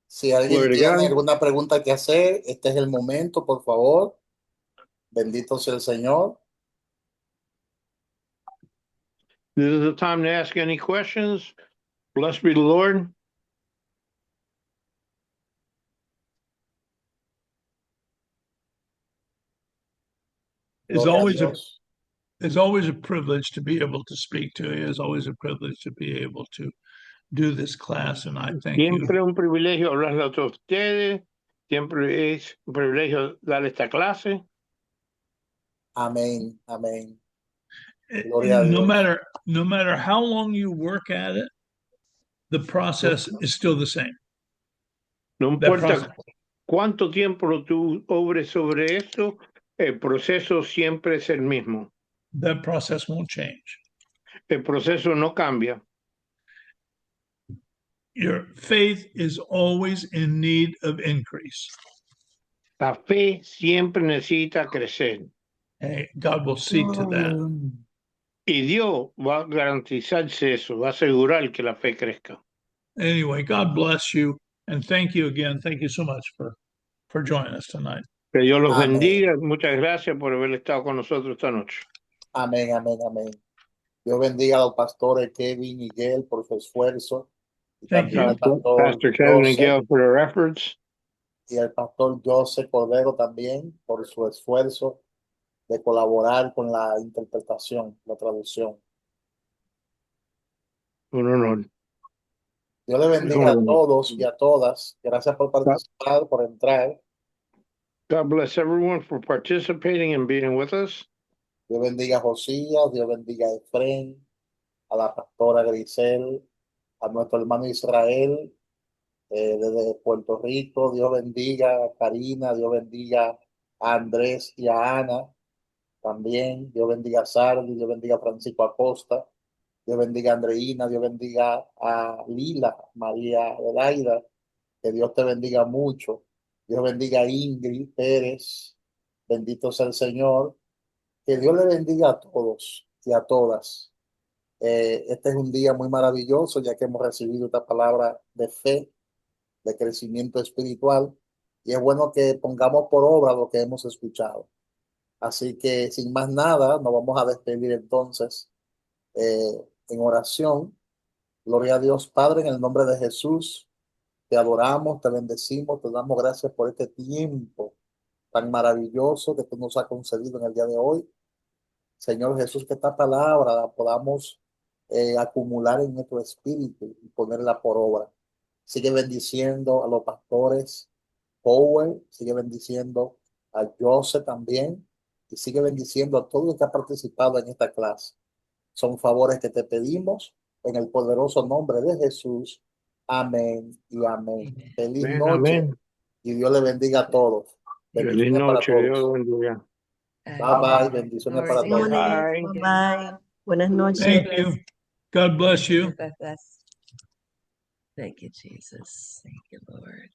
Si alguien tiene alguna pregunta que hacer, este es el momento, por favor. Bendito sea el Señor. This is the time to ask any questions. Blessed be the Lord. It's always a privilege to be able to speak to you. It's always a privilege to be able to do this class, and I thank you. Siempre un privilegio hablarle a todos ustedes. Siempre es un privilegio dar esta clase. Amén, amén. No matter how long you work at it, the process is still the same. No importa cuánto tiempo tú obres sobre eso, el proceso siempre es el mismo. That process won't change. El proceso no cambia. Your faith is always in need of increase. La fe siempre necesita crecer. Hey, God will see to that. Y Dios va a garantizarse eso, va a asegurar que la fe crezca. Anyway, God bless you, and thank you again. Thank you so much for joining us tonight. Que Dios los bendiga. Muchas gracias por haber estado con nosotros esta noche. Amén, amén, amén. Dios bendiga a los pastores Kevin y Gail por su esfuerzo. Thank you, Pastor Kevin and Gail, for their efforts. Y el pastor Joseph Cordero también por su esfuerzo de colaborar con la interpretación, la traducción. Un honor. Dios le bendiga a todos y a todas. Gracias por participar, por entrar. God bless everyone for participating and being with us. Dios bendiga a Josías, Dios bendiga a Efraín, a la pastora Grisel, a nuestro hermano Israel desde Puerto Rico. Dios bendiga a Karina, Dios bendiga a Andrés y a Ana también. Dios bendiga a Sardi, Dios bendiga a Francisco Acosta, Dios bendiga a Andreina, Dios bendiga a Lila, María Elaida, que Dios te bendiga mucho. Dios bendiga a Ingrid Pérez, bendito sea el Señor. Que Dios le bendiga a todos y a todas. Este es un día muy maravilloso, ya que hemos recibido esta palabra de fe, de crecimiento espiritual, y es bueno que pongamos por obra lo que hemos escuchado. Así que sin más nada, nos vamos a despedir entonces en oración. Gloria a Dios, Padre, en el nombre de Jesús. Te adoramos, te bendecimos, te damos gracias por este tiempo tan maravilloso que tú nos has concedido en el día de hoy. Señor Jesús, que esta palabra la podamos acumular en nuestro espíritu y ponerla por obra. Sigue bendiciendo a los pastores Powell, sigue bendiciendo a Joseph también, y sigue bendiciendo a todo el que ha participado en esta clase. Son favores que te pedimos en el poderoso nombre de Jesús. Amén y amén. Feliz Amén, noche amén. y Dios le bendiga a todos. Feliz Bendiciones para noche, Dios todos. lo bendiga. Bye bye. Bendiciones para todos. Bye. Bye. Buenas noches. Thank you. God bless you. Thank you, Jesus. Thank you, Lord.